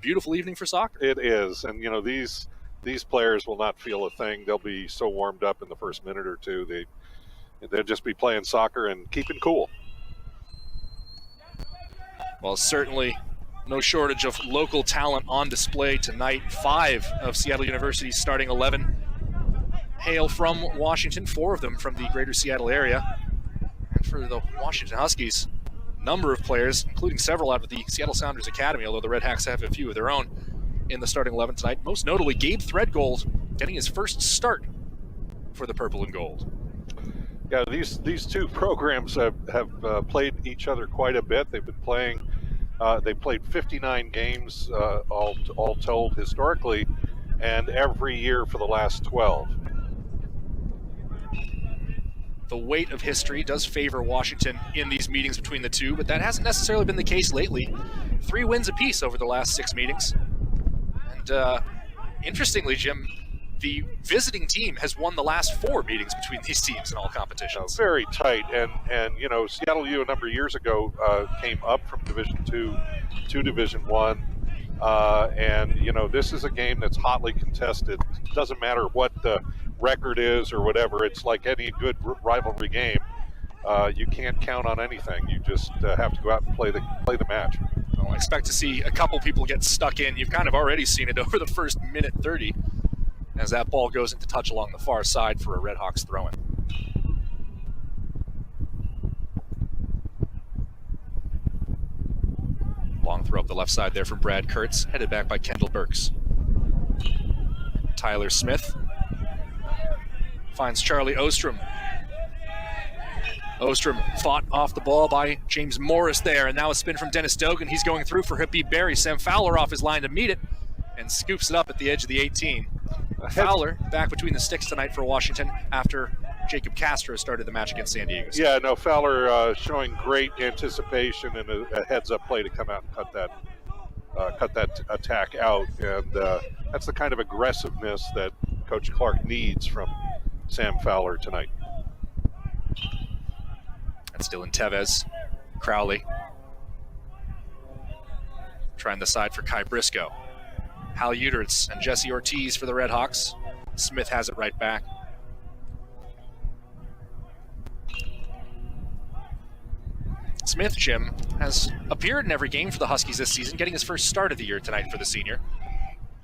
beautiful evening for soccer. It is, and these players will not feel a thing. They'll be so warmed up in the first minute or two. They'll just be playing soccer and keeping cool. Well, certainly no shortage of local talent on display tonight. 5 of Seattle University's starting 11 hail from Washington, 4 of them from the greater Seattle area. And for the Washington Huskies, a number of players, including several out of the Seattle Sounders Academy, although the Red Hawks have a few of their own in the starting 11 tonight. Most notably, Gabe Threadgold getting his first start for the Purple and Gold. Yeah, these two programs have played each other quite a bit. They've been playing. They played 59 games all told historically, and every year for the last 12. The weight of history does favor Washington in these meetings between the two, but that hasn't necessarily been the case lately. 3 wins apiece over the last 6 meetings. And interestingly, Jim, the visiting team has won the last 4 meetings between these teams in all competitions. Very tight, and Seattle U a number of years ago came up from Division II to Division I, and this is a game that's hotly contested. It doesn't matter what the record is or whatever. It's like any good rivalry game. You can't count on anything. You just have to go out and play the match. Well, I expect to see a couple people get stuck in. You've kind of already seen it over the first minute 30 as that ball goes into touch along the far side for a Red Hawks throw-in. Long throw up the left side there from Brad Kurtz, headed back by Kendall Burks. Tyler Smith finds Charlie Ostrom. Ostrom fought off the ball by James Morris there, and now a spin from Dennis Dogan. He's going through for Habib Berry. Sam Fowler off his line to meet it and scoops it up at the edge of the 18. Fowler back between the sticks tonight for Washington after Jacob Castro started the match against San Diego State. Yeah, no, Fowler showing great anticipation and a heads-up play to come out and cut that attack out, and that's the kind of aggressiveness that Coach Clark needs from Sam Fowler tonight. That's Dylan Tevez. Crowley trying the side for Kai Briscoe. Hal Utertz and Jesse Ortiz for the Red Hawks. Smith has it right back. Smith, Jim, has appeared in every game for the Huskies this season, getting his first start of the year tonight for the senior.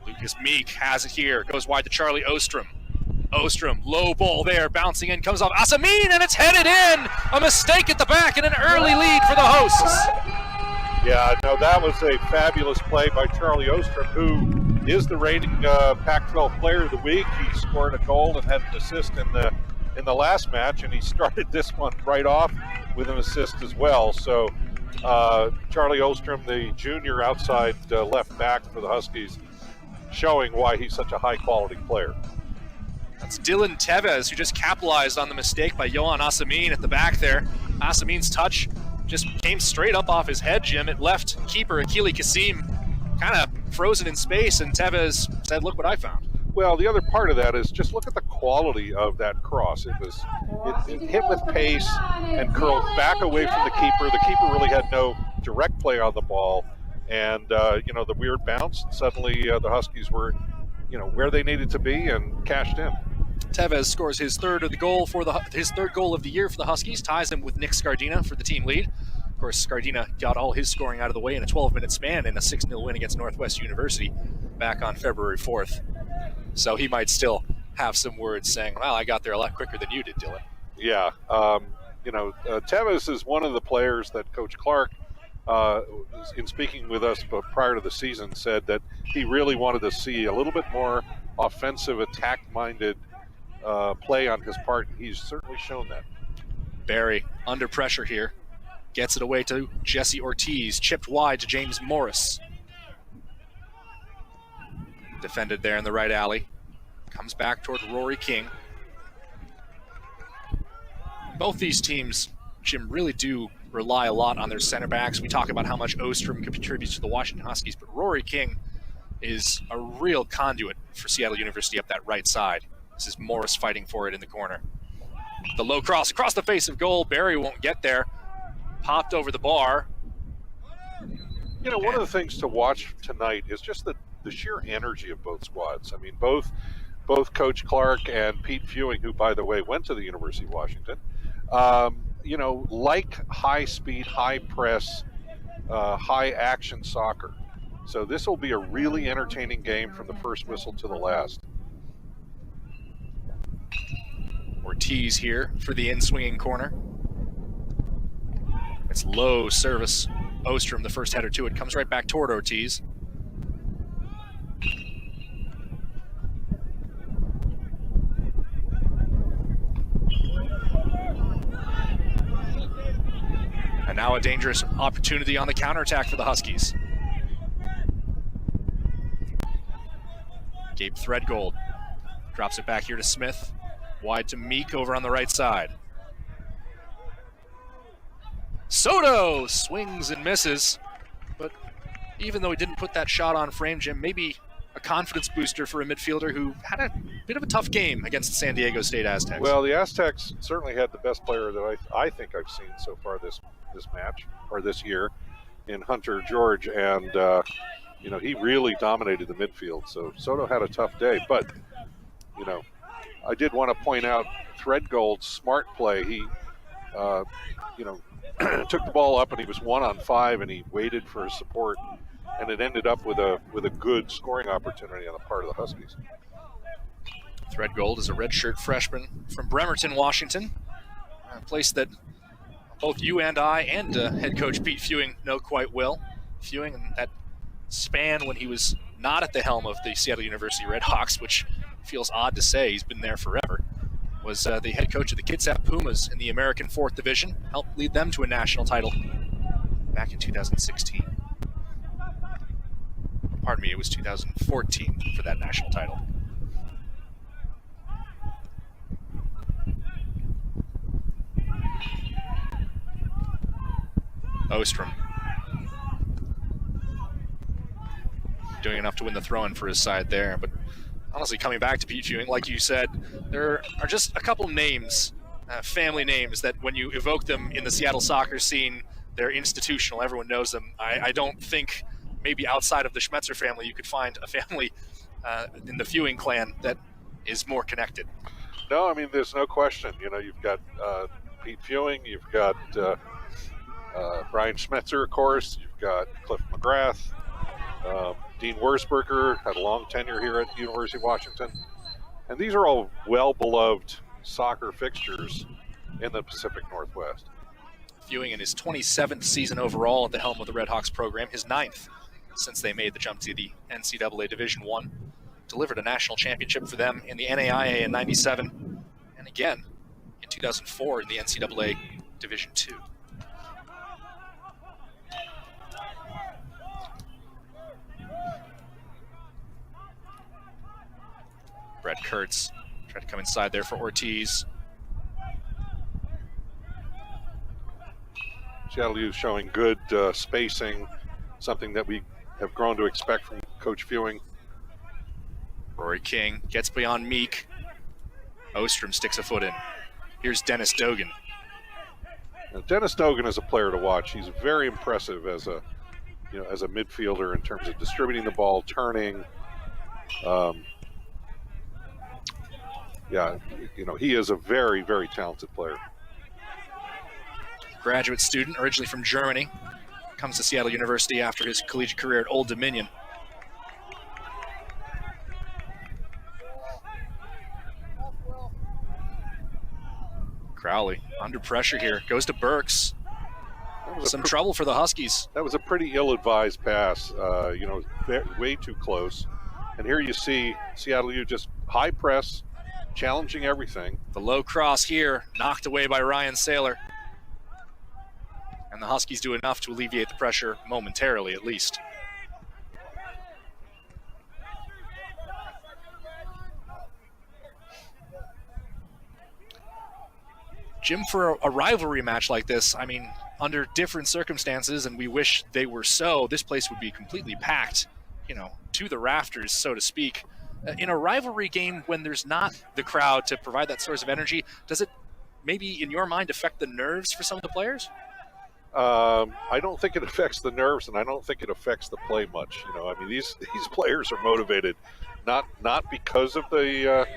Lucas Meek has it here, goes wide to Charlie Ostrom. Ostrom, low ball there, bouncing in, comes off Asamin, and it's headed in! A mistake at the back and an early lead for the hosts. Yeah, no, that was a fabulous play by Charlie Ostrom, who is the reigning Pac-12 Player of the Week. He scored a goal and had an assist in the last match, and he started this one right off with an assist as well. So Charlie Ostrom, the junior outside left back for the Huskies, showing why he's such a high-quality player. That's Dylan Tevez, who just capitalized on the mistake by Yohan Asamin at the back there. Asamin's touch just came straight up off his head, Jim. It left keeper Akili Kasim kind of frozen in space, and Tevez said, "Look what I found." Well, the other part of that is just look at the quality of that cross. It hit with pace and curled back away from the keeper. The keeper really had no direct play on the ball, and the weird bounce. And suddenly, the Huskies were, where they needed to be and cashed in. Tevez scores his third goal of the year for the Huskies, ties him with Nick Scardina for the team lead. Of course, Scardina got all his scoring out of the way in a 12-minute span in a 6-0 win against Northwest University back on February 4th. So he might still have some words saying, "Well, I got there a lot quicker than you did, Dylan." Yeah, Tevez is one of the players that Coach Clark, in speaking with us prior to the season, said that he really wanted to see a little bit more offensive, attack-minded play on his part. He's certainly shown that. Barry under pressure here. Gets it away to Jesse Ortiz. Chipped wide to James Morris. Defended there in the right alley. Comes back toward Rory King. Both these teams, Jim, really do rely a lot on their center backs. We talk about how much Ostrom contributes to the Washington Huskies, but Rory King is a real conduit for Seattle University up that right side. This is Morris fighting for it in the corner. The low cross across the face of goal. Barry won't get there. Popped over the bar. You know, one of the things to watch tonight is just the sheer energy of both squads. I mean, both Coach Clark and Pete Fewing, who, by the way, went to the University of Washington, you know, like high speed, high press, high action soccer. So this will be a really entertaining game from the first whistle to the last. Ortiz here for the in-swinging corner. It's low service. Ostrom, the first header to it, comes right back toward Ortiz. And now a dangerous opportunity on the counterattack for the Huskies. Gabe Threadgold drops it back here to Smith. Wide to Meek over on the right side. Soto swings and misses, but even though he didn't put that shot on frame, Jim, maybe a confidence booster for a midfielder who had a bit of a tough game against the San Diego State Aztecs. Well, the Aztecs certainly had the best player that I think I've seen so far this match, or this year, in Hunter George, and you know, he really dominated the midfield. So Soto had a tough day, but you know, I did want to point out Threadgold's smart play. He, you know, took the ball up and he was 1-on-5 and he waited for his support, and it ended up with a good scoring opportunity on the part of the Huskies. Threadgold is a redshirt freshman from Bremerton, Washington, a place that both you and I and head coach Pete Fewing know quite well. Fewing, in that span when he was not at the helm of the Seattle University Redhawks, which feels odd to say, he's been there forever, was the head coach of the Kitsap Pumas in the American 4th Division, helped lead them to a national title back in 2016. Pardon me, it was 2014 for that national title. Ostrom doing enough to win the throw-in for his side there, but honestly, coming back to Pete Fewing, like you said, there are just a couple names, family names, that when you evoke them in the Seattle soccer scene, they're institutional. Everyone knows them. I don't think maybe outside of the Schmetzer family you could find a family in the Fewing clan that is more connected. No, I mean, there's no question. You know, you've got Pete Fewing, you've got Brian Schmetzer, of course, you've got Cliff McGrath, Dean Wurzburger had a long tenure here at the University of Washington. And these are all well-beloved soccer fixtures in the Pacific Northwest. Fewing in his 27th season overall at the helm of the Redhawks program, his 9th since they made the jump to the NCAA Division I. Delivered a national championship for them in the NAIA in '97, and again in 2004 in the NCAA Division II. Brett Kurtz tried to come inside there for Ortiz. Seattle U showing good spacing, something that we have grown to expect from Coach Fewing. Rory King gets beyond Meek. Ostrom sticks a foot in. Here's Dennis Dogan. Now, Dennis Dogan is a player to watch. He's very impressive as a midfielder in terms of distributing the ball, turning. Yeah, you know, he is a very, very talented player. Graduate student, originally from Germany, comes to Seattle University after his collegiate career at Old Dominion. Crowley under pressure here, goes to Burks. Some trouble for the Huskies. That was a pretty ill-advised pass, you know, way too close. And here you see Seattle U just high press, challenging everything. The low cross here, knocked away by Ryan Saylor. And the Huskies do enough to alleviate the pressure momentarily, at least. Jim, for a rivalry match like this, I mean, under different circumstances, and we wish they were so, this place would be completely packed, you know, to the rafters, so to speak. In a rivalry game, when there's not the crowd to provide that source of energy, does it maybe, in your mind, affect the nerves for some of the players? I don't think it affects the nerves, and I don't think it affects the play much. You know, I mean, these players are motivated, not because of the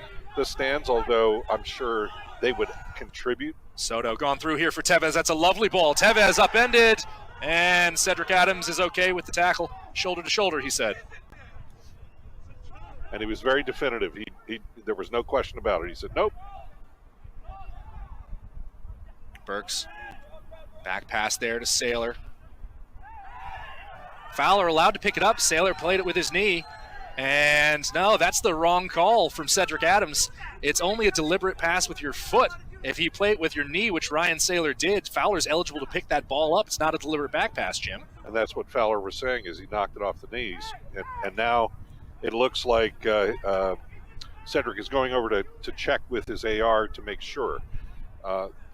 stands, although I'm sure they would contribute. Soto gone through here for Tevez. That's a lovely ball. Tevez upended, and Cedric Adams is okay with the tackle. Shoulder to shoulder, he said. And he was very definitive. There was no question about it. He said, nope. Burks. Back pass there to Saylor. Fowler allowed to pick it up. Saylor played it with his knee. And no, that's the wrong call from Cedric Adams. It's only a deliberate pass with your foot. If you play it with your knee, which Ryan Saylor did, Fowler's eligible to pick that ball up. It's not a deliberate back pass, Jim. And that's what Fowler was saying, is he knocked it off the knees. And now it looks like Cedric is going over to check with his AR to make sure.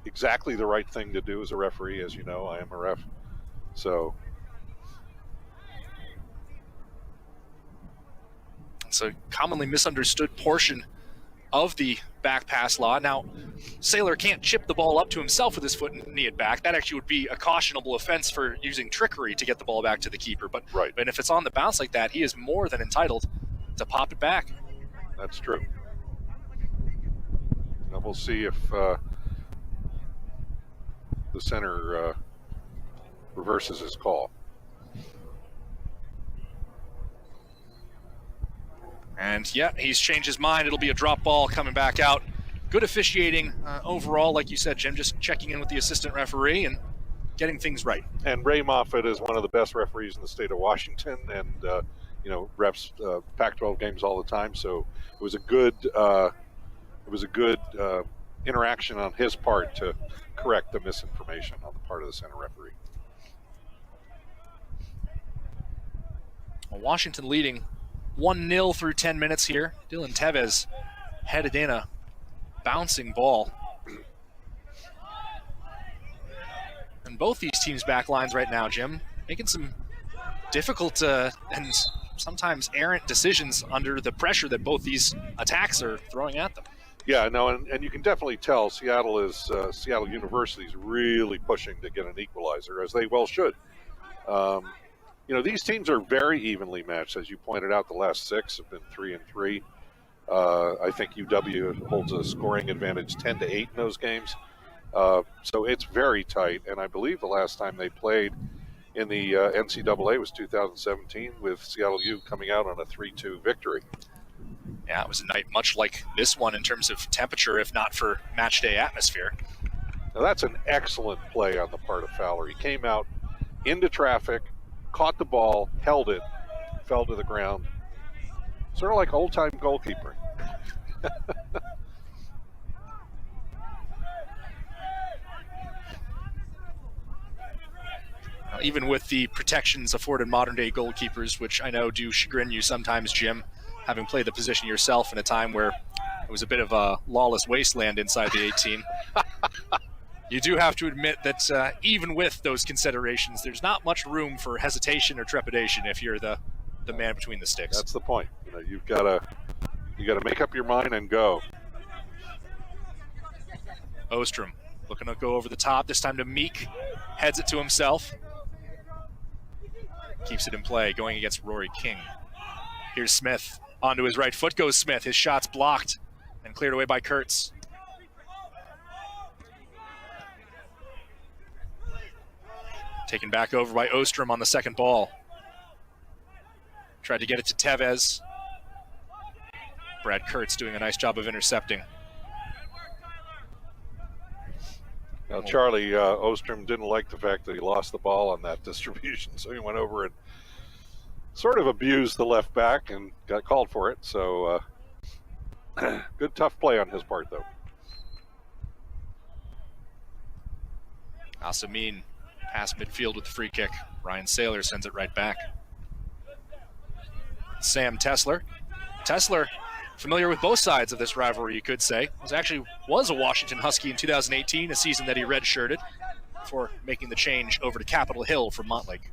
Exactly the right thing to do as a referee. As you know, I am a ref. So it's a commonly misunderstood portion of the back pass law. Now, Saylor can't chip the ball up to himself with his foot and knee it back. That actually would be a cautionable offense for using trickery to get the ball back to the keeper. But right. And if it's on the bounce like that, he is more than entitled to pop it back. That's true. Now we'll see if the center reverses his call. And yeah, he's changed his mind. It'll be a drop ball coming back out. Good officiating overall, like you said, Jim, just checking in with the assistant referee and getting things right. And Ray Moffitt is one of the best referees in the state of Washington, and refs Pac-12 games all the time. So it was a good interaction on his part to correct the misinformation on the part of the center referee. Well, Washington leading 1-0 through 10 minutes here. Dylan Tevez headed in a bouncing ball. And both these teams' back lines right now, Jim, making some difficult and sometimes errant decisions under the pressure that both these attacks are throwing at them. Yeah, no, and you can definitely tell Seattle University is really pushing to get an equalizer, as they well should. These teams are very evenly matched, as you pointed out. The last 6 have been 3-3. I think UW holds a scoring advantage 10-8 in those games. So it's very tight, and I believe the last time they played in the NCAA was 2017, with Seattle U coming out on a 3-2 victory. Yeah, it was a night much like this one in terms of temperature, if not for match day atmosphere. Now that's an excellent play on the part of Fowler. He came out into traffic, caught the ball, held it, fell to the ground. Sort of like old-time goalkeeping. Even with the protections afforded modern-day goalkeepers, which I know do chagrin you sometimes, Jim, having played the position yourself in a time where it was a bit of a lawless wasteland inside the 18. You do have to admit that even with those considerations, there's not much room for hesitation or trepidation if you're the man between the sticks. That's the point. You've got to make up your mind and go. Ostrom looking to go over the top, this time to Meek, heads it to himself. Keeps it in play, going against Rory King. Here's Smith. Onto his right foot goes Smith. His shot's blocked and cleared away by Kurtz. Taken back over by Ostrom on the second ball. Tried to get it to Tevez. Brad Kurtz doing a nice job of intercepting. Now, Charlie Ostrom didn't like the fact that he lost the ball on that distribution, so he went over and sort of abused the left back and got called for it. So good, tough play on his part, though. Asamin past midfield with the free kick. Ryan Saylor sends it right back. Sam Tesler. Tesler, familiar with both sides of this rivalry, you could say. Was a Washington Husky in 2018, a season that he redshirted before making the change over to Capitol Hill from Montlake.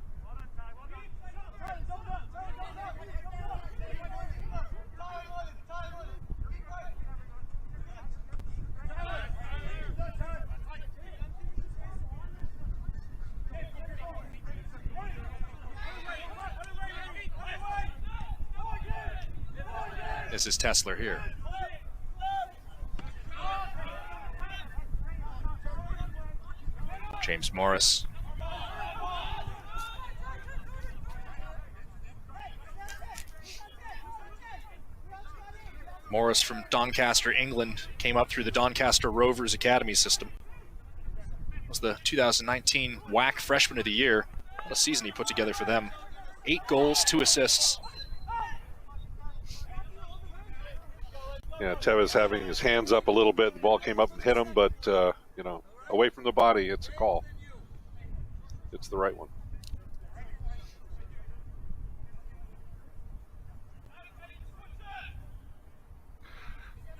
This is Tesler here. James Morris. Morris from Doncaster, England, came up through the Doncaster Rovers Academy system. Was the 2019 WAC Freshman of the Year. What a season he put together for them. 8 goals, 2 assists. Yeah, Tevez having his hands up a little bit. The ball came up and hit him, but, you know, away from the body, it's a call. It's the right one.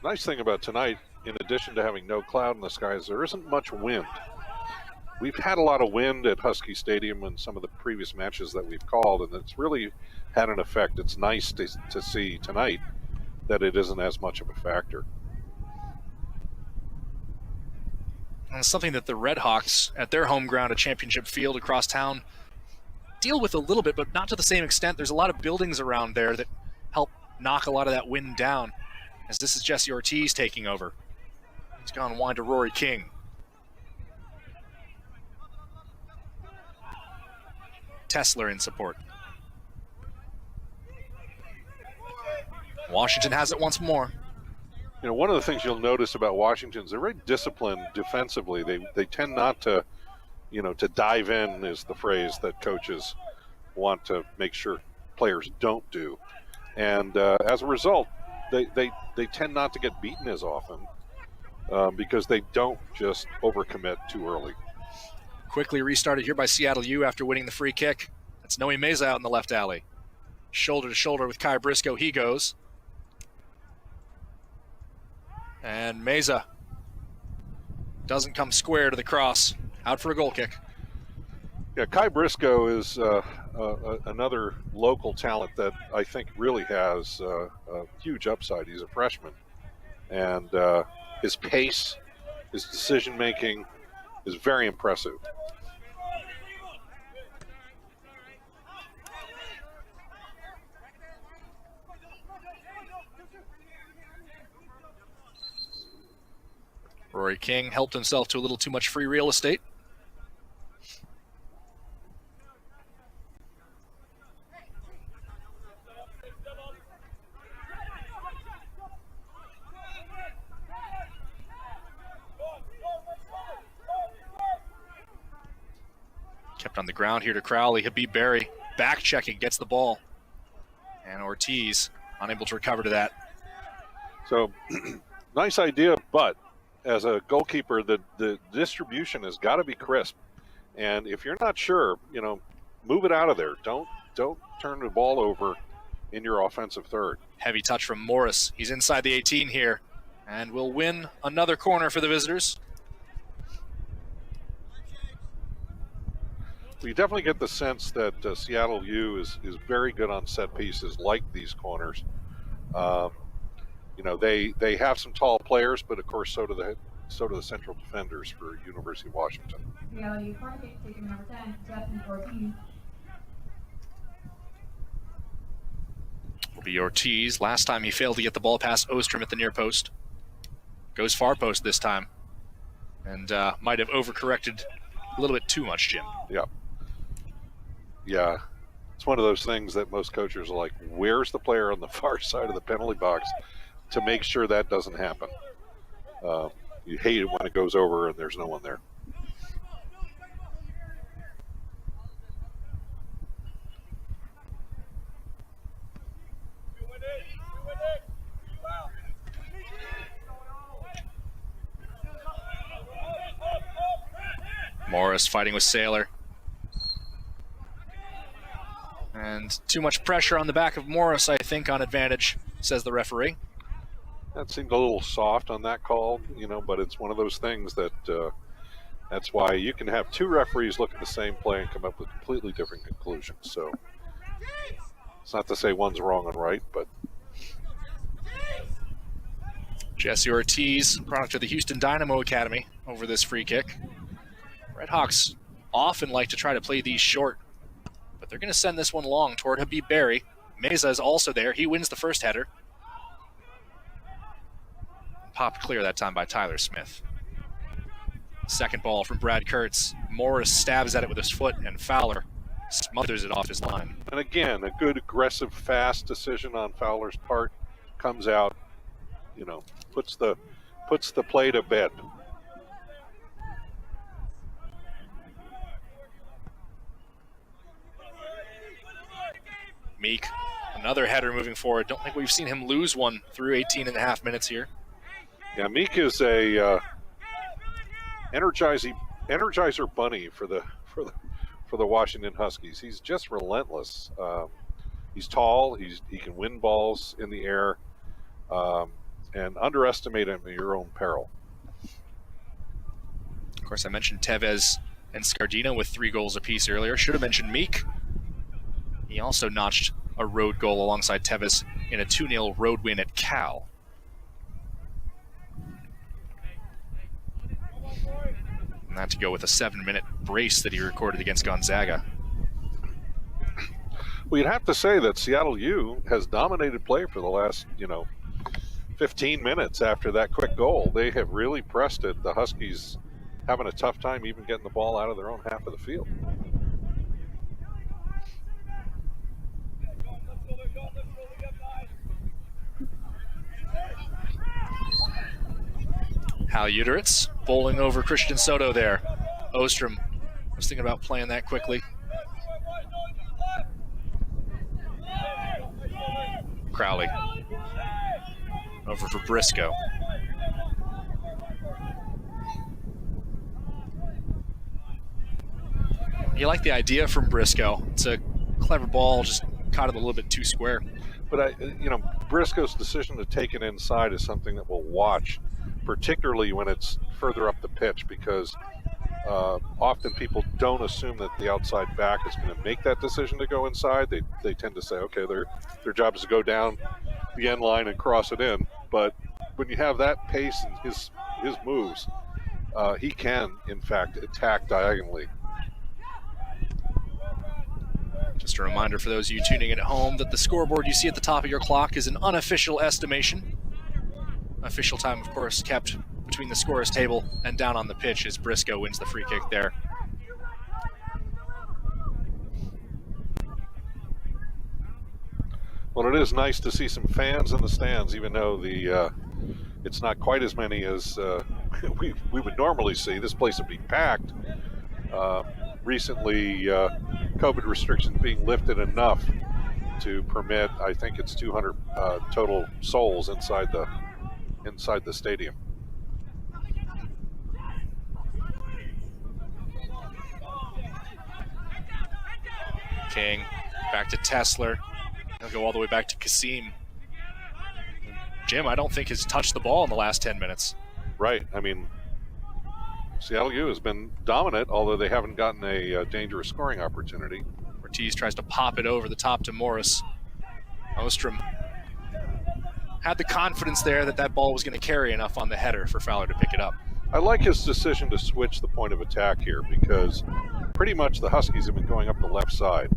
Nice thing about tonight, in addition to having no cloud in the skies, there isn't much wind. We've had a lot of wind at Husky Stadium in some of the previous matches that we've called, and it's really had an effect. It's nice to see tonight that it isn't as much of a factor. And it's something that the Red Hawks, at their home ground at Championship Field across town, deal with a little bit, but not to the same extent. There's a lot of buildings around there that help knock a lot of that wind down. As this is Jesse Ortiz taking over. He's gone wide to Rory King. Tesler in support. Washington has it once more. You know, one of the things you'll notice about Washington is they're very disciplined defensively. They tend not to, you know, to dive in is the phrase that coaches want to make sure players don't do. And as a result, they tend not to get beaten as often because they don't just overcommit too early. Quickly restarted here by Seattle U after winning the free kick. That's Noe Meza out in the left alley. Shoulder to shoulder with Kai Briscoe, he goes. And Meza doesn't come square to the cross. Out for a goal kick. Yeah, Kai Briscoe is another local talent that I think really has a huge upside. He's a freshman. And his pace, his decision-making is very impressive. Rory King helped himself to a little too much free real estate. Kept on the ground here to Crowley. Habib Berry back checking, gets the ball. And Ortiz unable to recover to that. So, nice idea, but as a goalkeeper, the distribution has got to be crisp. And if you're not sure, you know, move it out of there. Don't turn the ball over in your offensive third. Heavy touch from Morris. He's inside the 18 here and will win another corner for the visitors. You definitely get the sense that Seattle U is very good on set pieces like these corners. You know, they have some tall players, but of course so do the central defenders for University of Washington. Reality corner kick taken number 10, Justin Ortiz. Will be Ortiz. Last time he failed to get the ball past Ostrom at the near post. Goes far post this time. And might have overcorrected a little bit too much, Jim. Yeah. Yeah. It's one of those things that most coaches are like, where's the player on the far side of the penalty box to make sure that doesn't happen? You hate it when it goes over and there's no one there. Morris fighting with Saylor. And too much pressure on the back of Morris, I think, on advantage, says the referee. That seemed a little soft on that call, you know, but it's one of those things that that's why you can have two referees look at the same play and come up with completely different conclusions. So it's not to say one's wrong and right, but. Jesse Ortiz, product of the Houston Dynamo Academy, over this free kick. Redhawks often like to try to play these short, but they're going to send this one long toward Habib Berry. Meza is also there. He wins the first header. Popped clear that time by Tyler Smith. Second ball from Brad Kurtz. Morris stabs at it with his foot, and Fowler smothers it off his line. And again, a good, aggressive, fast decision on Fowler's part. Comes out, you know, puts the play to bed. Meek, another header moving forward. Don't think we've seen him lose one through 18 and a half minutes here. Yeah, Meek is a energizer bunny for the Washington Huskies. He's just relentless. He's tall. He can win balls in the air, and underestimate him at your own peril. Of course, I mentioned Tevez and Scardino with 3 goals apiece earlier. Should have mentioned Meek. He also notched a road goal alongside Tevez in a 2-0 road win at Cal. And that to go with a 7-minute brace that he recorded against Gonzaga. Well, you'd have to say that Seattle U has dominated play for the last, 15 minutes after that quick goal. They have really pressed it. The Huskies having a tough time even getting the ball out of their own half of the field. Hal Uteritz bowling over Christian Soto there. Ostrom was thinking about playing that quickly. Crowley over for Briscoe. You like the idea from Briscoe. It's a clever ball, just caught it a little bit too square. But Briscoe's decision to take it inside is something that we'll watch, particularly when it's further up the pitch, because often people don't assume that the outside back is going to make that decision to go inside. They tend to say, okay, their job is to go down the end line and cross it in. But when you have that pace and his moves, he can, in fact, attack diagonally. Just a reminder for those of you tuning in at home that the scoreboard you see at the top of your clock is an unofficial estimation. Official time, of course, kept between the scorer's table and down on the pitch as Briscoe wins the free kick there. Well, it is nice to see some fans in the stands, even though it's not quite as many as we would normally see. This place would be packed. Recently, COVID restrictions being lifted enough to permit, I think it's 200 total souls inside the stadium. King back to Tesler. He'll go all the way back to Kasim. Jim, I don't think has touched the ball in the last 10 minutes. Right. I mean, Seattle U has been dominant, although they haven't gotten a dangerous scoring opportunity. Ortiz tries to pop it over the top to Morris. Ostrom had the confidence there that ball was going to carry enough on the header for Fowler to pick it up. I like his decision to switch the point of attack here, because pretty much the Huskies have been going up the left side.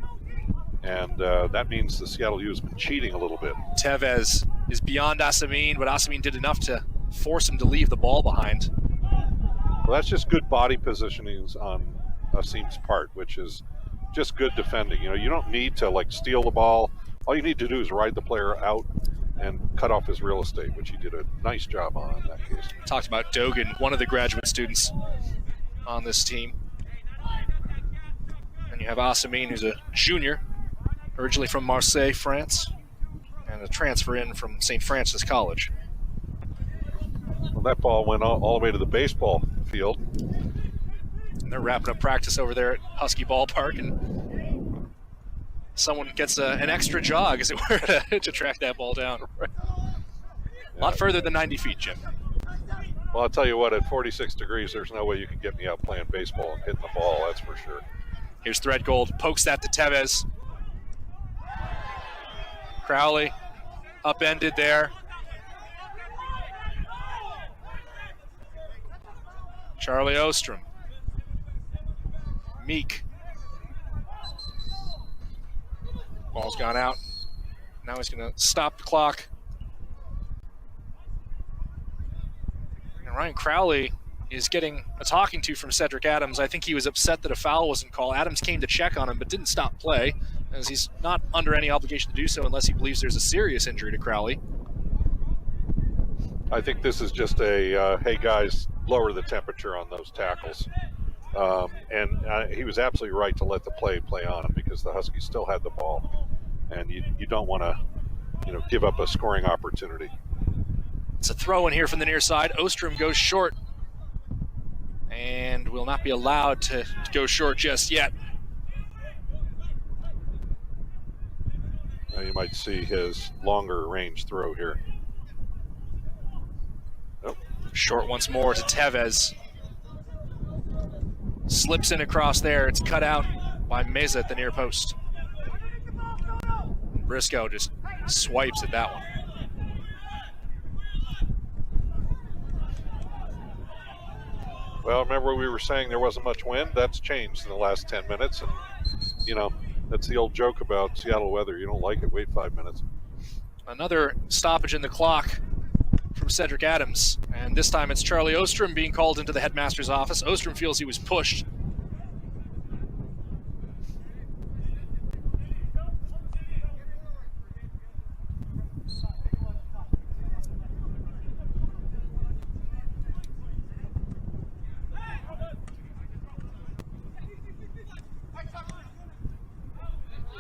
And that means the Seattle U has been cheating a little bit. Tevez is beyond Asamin, but Asamin did enough to force him to leave the ball behind. Well, that's just good body positioning on Asim's part, which is just good defending. You don't need to steal the ball. All you need to do is ride the player out and cut off his real estate, which he did a nice job on in that case. Talked about Dogan, one of the graduate students on this team. And you have Asamin, who's a junior, originally from Marseille, France, and a transfer in from St. Francis College. Well, that ball went all the way to the baseball field. And they're wrapping up practice over there at Husky Ballpark, and someone gets an extra jog, as it were, to track that ball down. A lot further than 90 feet, Jim. Well, I'll tell you what, at 46 degrees, there's no way you can get me out playing baseball and hitting the ball, that's for sure. Here's Threadgold, pokes that to Tevez. Crowley, upended there. Charlie Ostrom. Meek. Ball's gone out. Now he's going to stop the clock. Ryan Crowley is getting a talking to from Cedric Adams. I think he was upset that a foul wasn't called. Adams came to check on him but didn't stop play, as he's not under any obligation to do so unless he believes there's a serious injury to Crowley. I think this is just a, hey guys, lower the temperature on those tackles. He was absolutely right to let the play on him because the Huskies still had the ball. And you don't want to, give up a scoring opportunity. It's a throw in here from the near side. Ostrom goes short and will not be allowed to go short just yet. Now you might see his longer range throw here. Oh. Short once more to Tevez. Slips in across there. It's cut out by Meza at the near post. Briscoe just swipes at that one. Well, remember we were saying there wasn't much wind? That's changed in the last 10 minutes. And, that's the old joke about Seattle weather. You don't like it, wait 5 minutes. Another stoppage in the clock from Cedric Adams. And this time it's Charlie Ostrom being called into the headmaster's office. Ostrom feels he was pushed.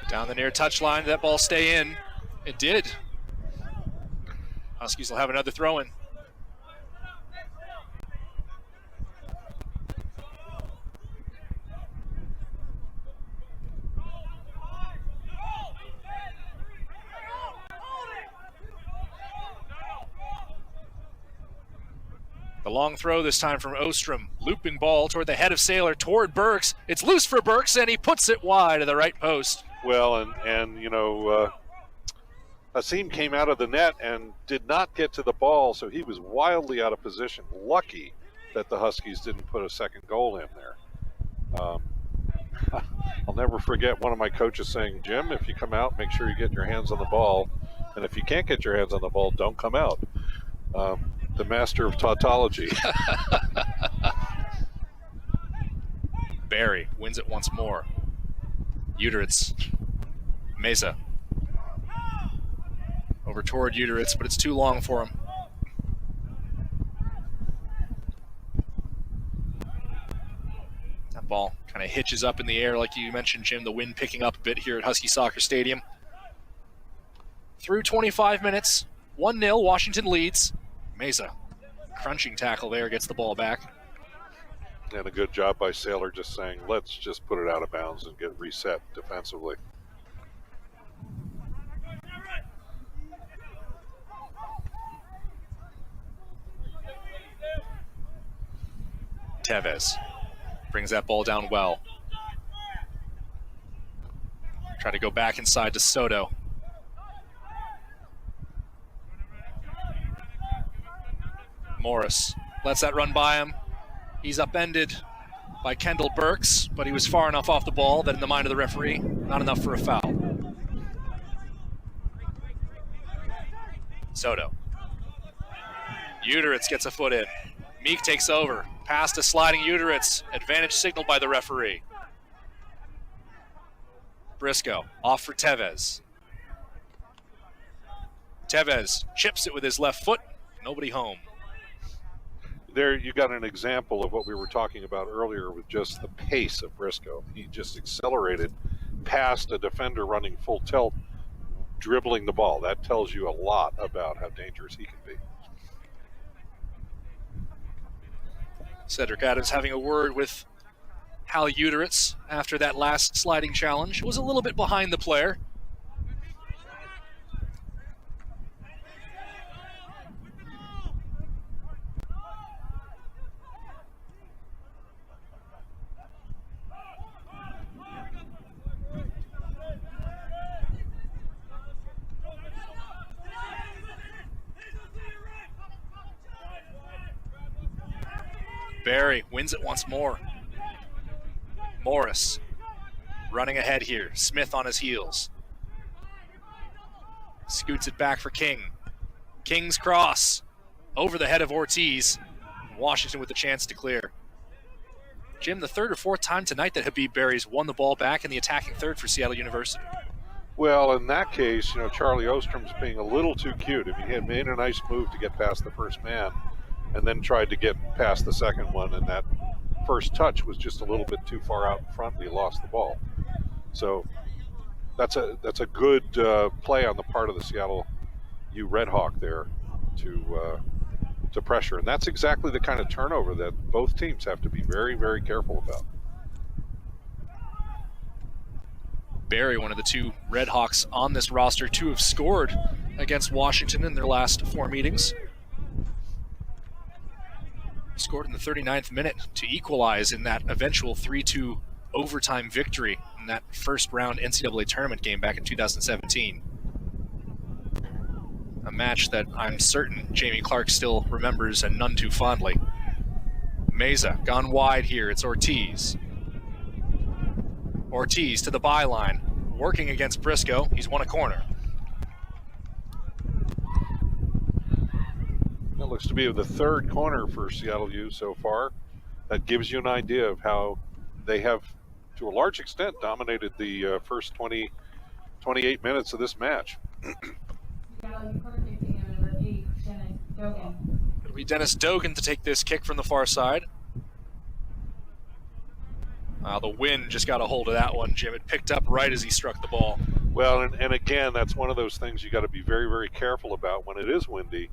Down the near touchline, that ball stay in. It did. Huskies will have another throw in. The long throw this time from Ostrom. Looping ball toward the head of Saylor, toward Burks. It's loose for Burks, and he puts it wide to the right post. Well, Asim came out of the net and did not get to the ball, so he was wildly out of position. Lucky that the Huskies didn't put a second goal in there. I'll never forget one of my coaches saying, Jim, if you come out, make sure you get your hands on the ball. And if you can't get your hands on the ball, don't come out. The master of tautology. Barry wins it once more. Uteritz. Meza. Over toward Uteritz, but it's too long for him. That ball kind of hitches up in the air like you mentioned, Jim, the wind picking up a bit here at Husky Soccer Stadium. Through 25 minutes, 1-0, Washington leads. Meza, crunching tackle there, gets the ball back. And a good job by Saylor just saying, let's just put it out of bounds and get reset defensively. Tevez brings that ball down well. Try to go back inside to Soto. Morris lets that run by him. He's upended by Kendall Burks, but he was far enough off the ball that in the mind of the referee, not enough for a foul. Soto. Uteritz gets a foot in. Meek takes over. Pass to sliding Uteritz. Advantage signaled by the referee. Briscoe off for Tevez. Tevez chips it with his left foot. Nobody home. There you got an example of what we were talking about earlier with just the pace of Briscoe. He just accelerated past a defender running full tilt, dribbling the ball. That tells you a lot about how dangerous he can be. Cedric Adams having a word with Hal Uteritz after that last sliding challenge. Was a little bit behind the player. Barry wins it once more. Morris running ahead here. Smith on his heels. Scoots it back for King. King's cross over the head of Ortiz. Washington with the chance to clear. Jim, the third or fourth time tonight that Habib Berry's won the ball back in the attacking third for Seattle University. Well, in that case, Charlie Ostrom's being a little too cute. If he had made a nice move to get past the first man and then tried to get past the second one, and that first touch was just a little bit too far out in front, and he lost the ball. So that's a good play on the part of the Seattle U Redhawk there to pressure. And that's exactly the kind of turnover that both teams have to be very, very careful about. Berry, one of the two Redhawks on this roster to have scored against Washington in their last 4 meetings. Scored in the 39th minute to equalize in that eventual 3-2 overtime victory in that first round NCAA tournament game back in 2017. A match that I'm certain Jamie Clark still remembers, and none too fondly. Meza gone wide here. It's Ortiz. Ortiz to the byline, working against Briscoe. He's won a corner. That looks to be the third corner for Seattle U so far. That gives you an idea of how they have, to a large extent, dominated the first 28 minutes of this match. It'll be Dennis Dogan to take this kick from the far side. The wind just got a hold of that one, Jim. It picked up right as he struck the ball. Well, and again, that's one of those things you got to be very, very careful about when it is windy,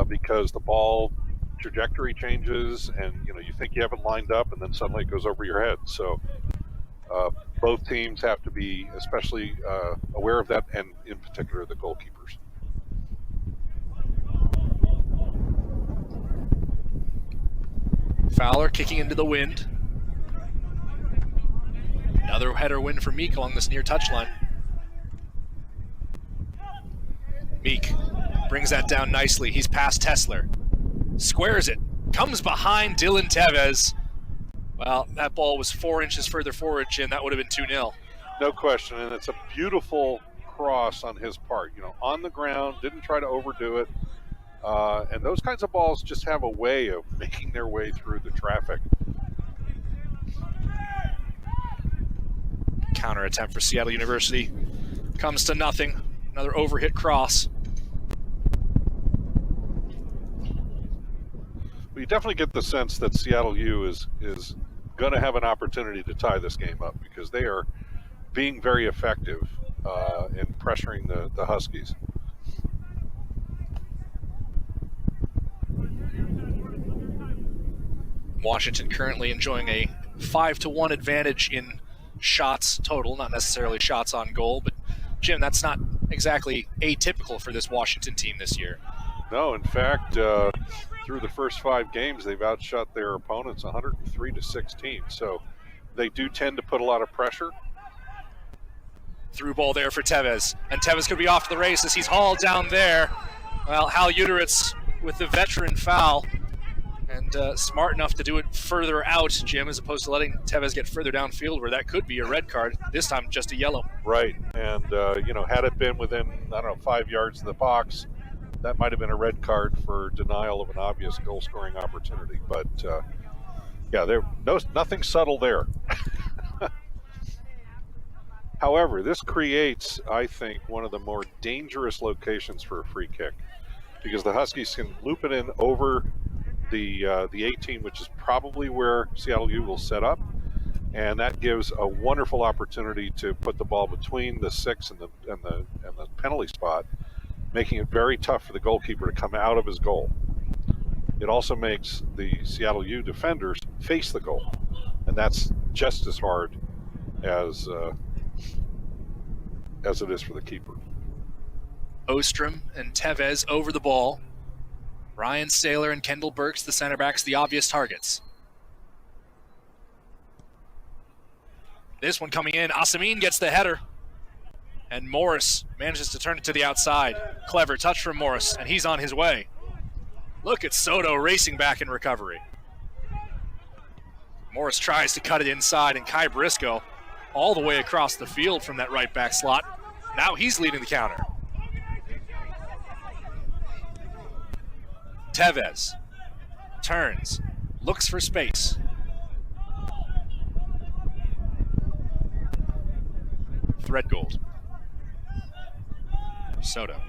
because the ball trajectory changes, and you think you have it lined up, and then suddenly it goes over your head. So both teams have to be especially aware of that, and in particular the goalkeepers. Fowler kicking into the wind. Another header win for Meek along this near touchline. Meek brings that down nicely. He's past Tesler. Squares it. Comes behind Dylan Tevez. Well, that ball was 4 inches further forward, Jim. That would have been 2-0. No question, and it's a beautiful cross on his part. On the ground, didn't try to overdo it. And those kinds of balls just have a way of making their way through the traffic. Counter attempt for Seattle University comes to nothing. Another overhit cross. Well, you definitely get the sense that Seattle U is going to have an opportunity to tie this game up, because they are being very effective in pressuring the Huskies. Washington currently enjoying a 5-1 advantage in shots total, not necessarily shots on goal, but Jim, that's not exactly atypical for this Washington team this year. No, in fact, through the first 5 games, they've outshot their opponents 103-16. So they do tend to put a lot of pressure. Through ball there for Tevez, and Tevez could be off to the races. He's hauled down there. Well, Hal Uteritz with the veteran foul, and smart enough to do it further out, Jim, as opposed to letting Tevez get further downfield where that could be a red card. This time, just a yellow. Right, and had it been within 5 yards of the box, that might have been a red card for denial of an obvious goal-scoring opportunity. But nothing subtle there. However, this creates, I think, one of the more dangerous locations for a free kick, because the Huskies can loop it in over the 18, which is probably where Seattle U will set up, and that gives a wonderful opportunity to put the ball between the 6 and the penalty spot, making it very tough for the goalkeeper to come out of his goal. It also makes the Seattle U defenders face the goal, and that's just as hard as it is for the keeper. Ostrom and Tevez over the ball. Ryan Saylor and Kendall Burks, the center backs, the obvious targets. This one coming in. Asamin gets the header. And Morris manages to turn it to the outside. Clever touch from Morris, and he's on his way. Look at Soto racing back in recovery. Morris tries to cut it inside, and Kai Briscoe all the way across the field from that right back slot. Now he's leading the counter. Tevez turns, looks for space. Threadgold. Soto.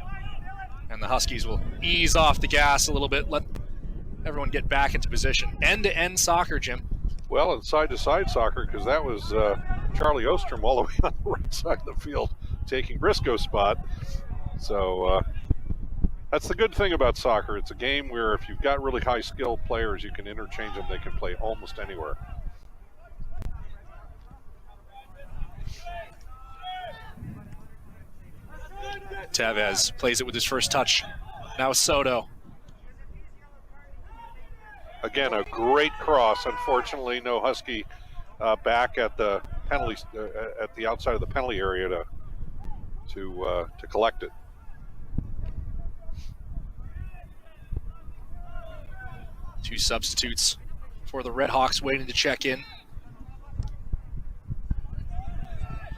And the Huskies will ease off the gas a little bit, let everyone get back into position. End-to-end soccer, Jim. Well, and side-to-side soccer, because that was Charlie Ostrom all the way on the right side of the field taking Briscoe's spot. So that's the good thing about soccer. It's a game where if you've got really high-skilled players, you can interchange them. They can play almost anywhere. Tevez plays it with his first touch. Now Soto. Again, a great cross. Unfortunately, no Husky back at the penalty at the outside of the penalty area to collect it. Two substitutes for the Red Hawks waiting to check in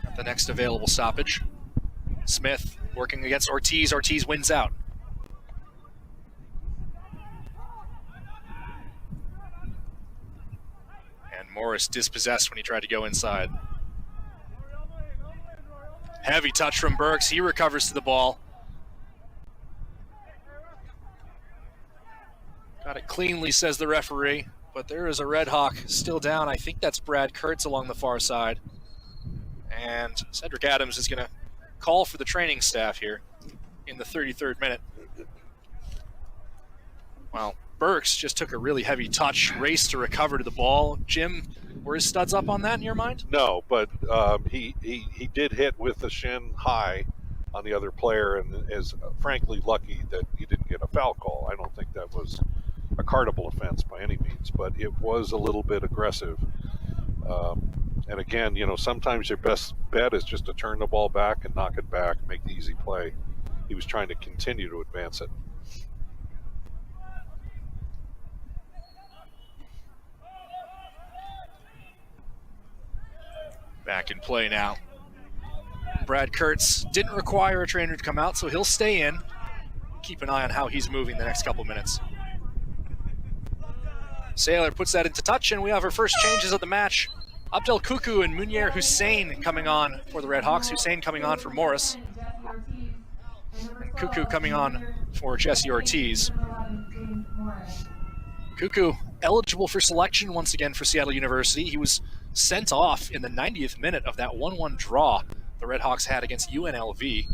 at the next available stoppage. Smith working against Ortiz. Ortiz wins out. And Morris dispossessed when he tried to go inside. Heavy touch from Burks. He recovers to the ball. Got it cleanly, says the referee, but there is a Red Hawk still down. I think that's Brad Kurtz along the far side. And Cedric Adams is going to call for the training staff here in the 33rd minute. Well, Burks just took a really heavy touch, raced to recover to the ball. Jim, were his studs up on that in your mind? No, but he did hit with the shin high on the other player and is frankly lucky that he didn't get a foul call. I don't think that was a cardable offense by any means, but it was a little bit aggressive. And again, you know, sometimes your best bet is just to turn the ball back and knock it back, make the easy play. He was trying to continue to advance it. Back in play now. Brad Kurtz didn't require a trainer to come out, so he'll stay in. Keep an eye on how he's moving the next couple minutes. Saylor puts that into touch, and we have our first changes of the match. Abdel Kuku and Munier Hussein coming on for the Red Hawks. Hussein coming on for Morris. Kuku coming on for Jesse Ortiz. Kuku eligible for selection once again for Seattle University. He was sent off in the 90th minute of that 1-1 draw the Red Hawks had against UNLV.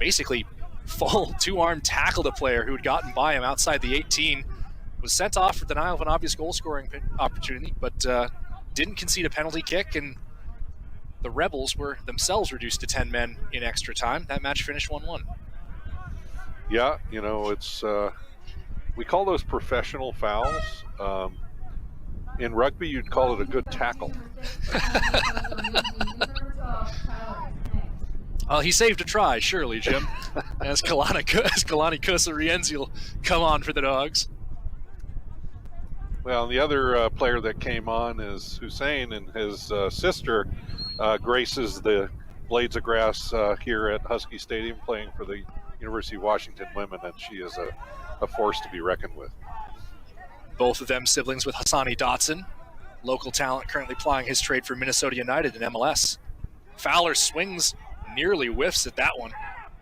Basically, full two-arm tackled a player who had gotten by him outside the 18. Was sent off for denial of an obvious goal-scoring opportunity, but didn't concede a penalty kick, and the Rebels were themselves reduced to 10 men in extra time. That match finished 1-1. Yeah, you know, it's we call those professional fouls. In rugby, you'd call it a good tackle. Well, he saved a try, surely, Jim. as Kalani Kosa-Rienzi will come on for the Dogs. Well, the other player that came on is Hussein, and his sister graces the blades of grass here at Husky Stadium playing for the University of Washington women, and she is a force to be reckoned with. Both of them siblings with Hassani Dotson, local talent currently plying his trade for Minnesota United in MLS. Fowler swings, nearly whiffs at that one,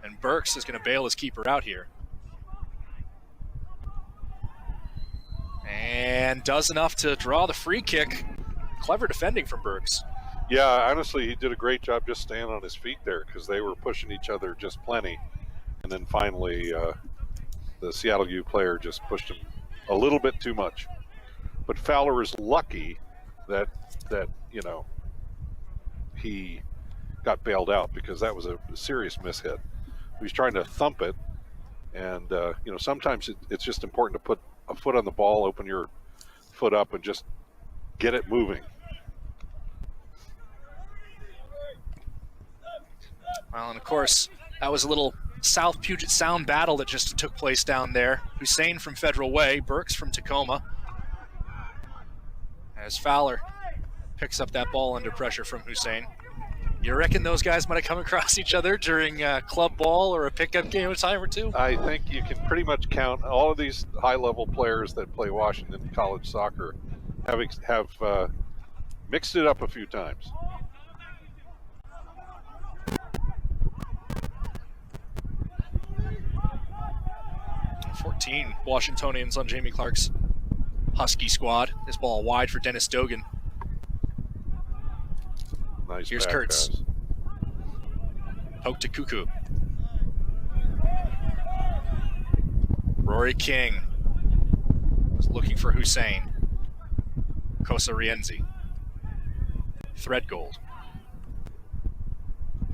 and Burks is going to bail his keeper out here. And does enough to draw the free kick. Clever defending from Burks. Yeah, honestly, he did a great job just staying on his feet there because they were pushing each other just plenty. And then finally, the Seattle U player just pushed him a little bit too much. But Fowler is lucky that you know, he got bailed out because that was a serious mishit. He was trying to thump it, and you know, sometimes it's just important to put a foot on the ball, open your foot up, and just get it moving. Well, and of course, that was a little South Puget Sound battle that just took place down there. Hussein from Federal Way, Burks from Tacoma. As Fowler picks up that ball under pressure from Hussein. You reckon those guys might have come across each other during club ball or a pickup game a time or two? I think you can pretty much count all of these high-level players that play Washington college soccer have mixed it up a few times. Washingtonians on Jamie Clark's Husky squad. This ball wide for Dennis Dogan. Nice. Here's Kurtz. Pass. Poke to Cuckoo. Rory King was looking for Hussein. Kosa Rienzi. Threadgold.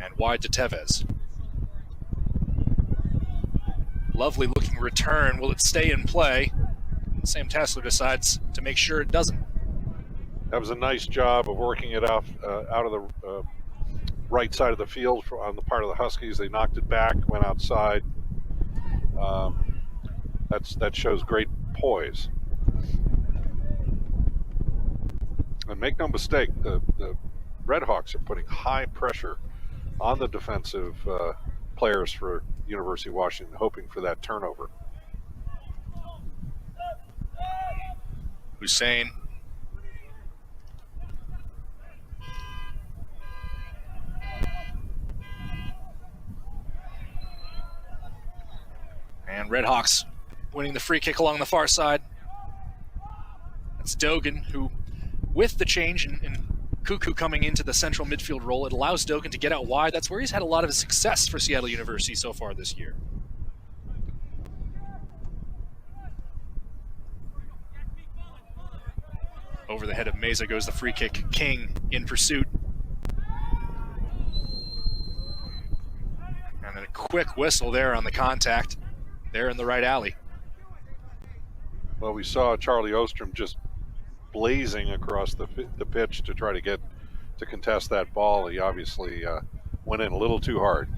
And wide to Tevez. Lovely looking return. Will it stay in play? Sam Tessler decides to make sure it doesn't. That was a nice job of working it out of the right side of the field on the part of the Huskies. They knocked it back, went outside. That shows great poise. And make no mistake, the Redhawks are putting high pressure on the defensive players for University of Washington, hoping for that turnover. Hussein. And Redhawks winning the free kick along the far side. That's Dogan, who, with the change in Cuckoo coming into the central midfield role, it allows Dogan to get out wide. That's where he's had a lot of success for Seattle University so far this year. Over the head of Meza goes the free kick. King in pursuit. And then a quick whistle there on the contact. There in the right alley. Well, we saw Charlie Ostrom just blazing across the pitch to try to contest that ball. He obviously went in a little too hard.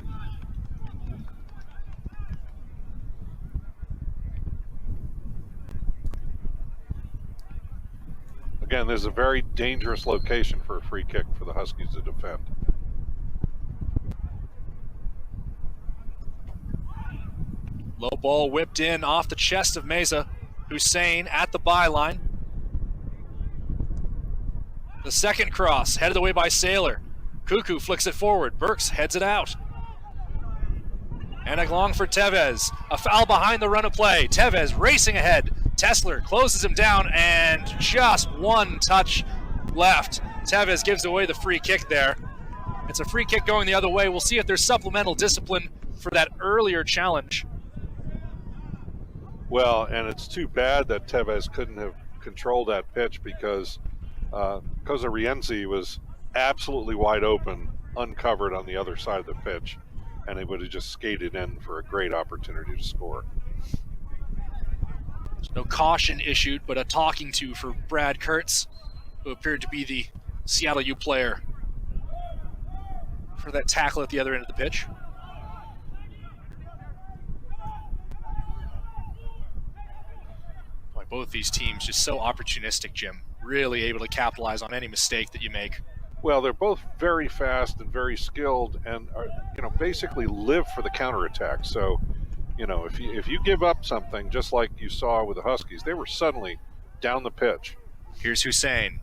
Again, this is a very dangerous location for a free kick for the Huskies to defend. Low ball whipped in off the chest of Meza. Hussein at the byline. The second cross, headed away by Saylor. Cuckoo flicks it forward. Burks heads it out. And along for Tevez. A foul behind the run of play. Tevez racing ahead. Tessler closes him down, and just one touch left. Tevez gives away the free kick there. It's a free kick going the other way. We'll see if there's supplemental discipline for that earlier challenge. Well, and it's too bad that Tevez couldn't have controlled that pitch, because Kosa Rienzi was absolutely wide open, uncovered on the other side of the pitch, and he would have just skated in for a great opportunity to score. There's no caution issued, but a talking to for Brad Kurtz, who appeared to be the Seattle U player for that tackle at the other end of the pitch. Boy, both these teams just so opportunistic, Jim. Really able to capitalize on any mistake that you make. Well, they're both very fast and very skilled, and are, basically live for the counterattack. So, if you give up something, just like you saw with the Huskies, they were suddenly down the pitch. Here's Hussein.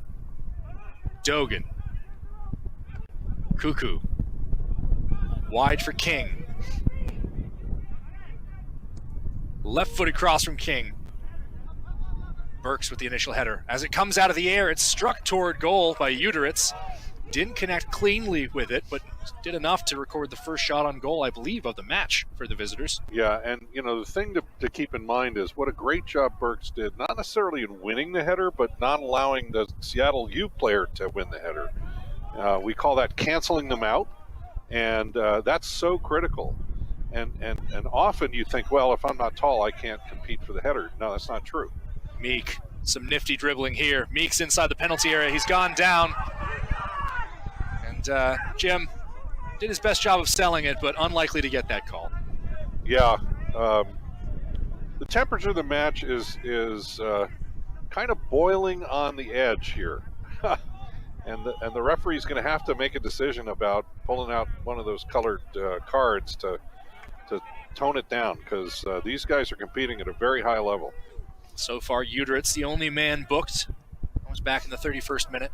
Dogan. Cuckoo. Wide for King. Left-footed cross from King. Burks with the initial header. As it comes out of the air, it's struck toward goal by Uteritz. Didn't connect cleanly with it, but did enough to record the first shot on goal, I believe, of the match for the visitors. Yeah, and the thing to keep in mind is what a great job Burks did, not necessarily in winning the header, but not allowing the Seattle U player to win the header. We call that canceling them out, and that's so critical. And often you think, well, if I'm not tall, I can't compete for the header. No, that's not true. Meek, some nifty dribbling here. Meek's inside the penalty area. He's gone down. And Jim did his best job of selling it, but unlikely to get that call. Yeah. The temperature of the match is kind of boiling on the edge here. And the referee's going to have to make a decision about pulling out one of those colored cards to tone it down, because these guys are competing at a very high level. So far, Uteritz, the only man booked, was back in the 31st minute.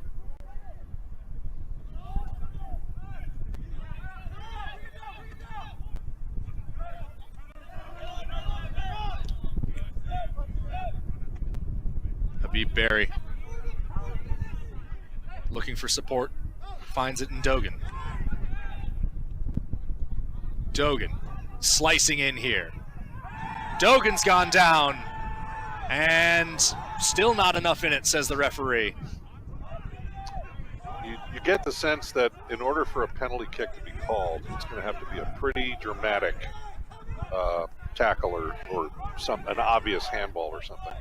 Habib Barry looking for support, finds it in Dogan. Dogan slicing in here. Dogan's gone down, and still not enough in it, says the referee. You get the sense that in order for a penalty kick to be called, it's going to have to be a pretty dramatic tackle or an obvious handball or something.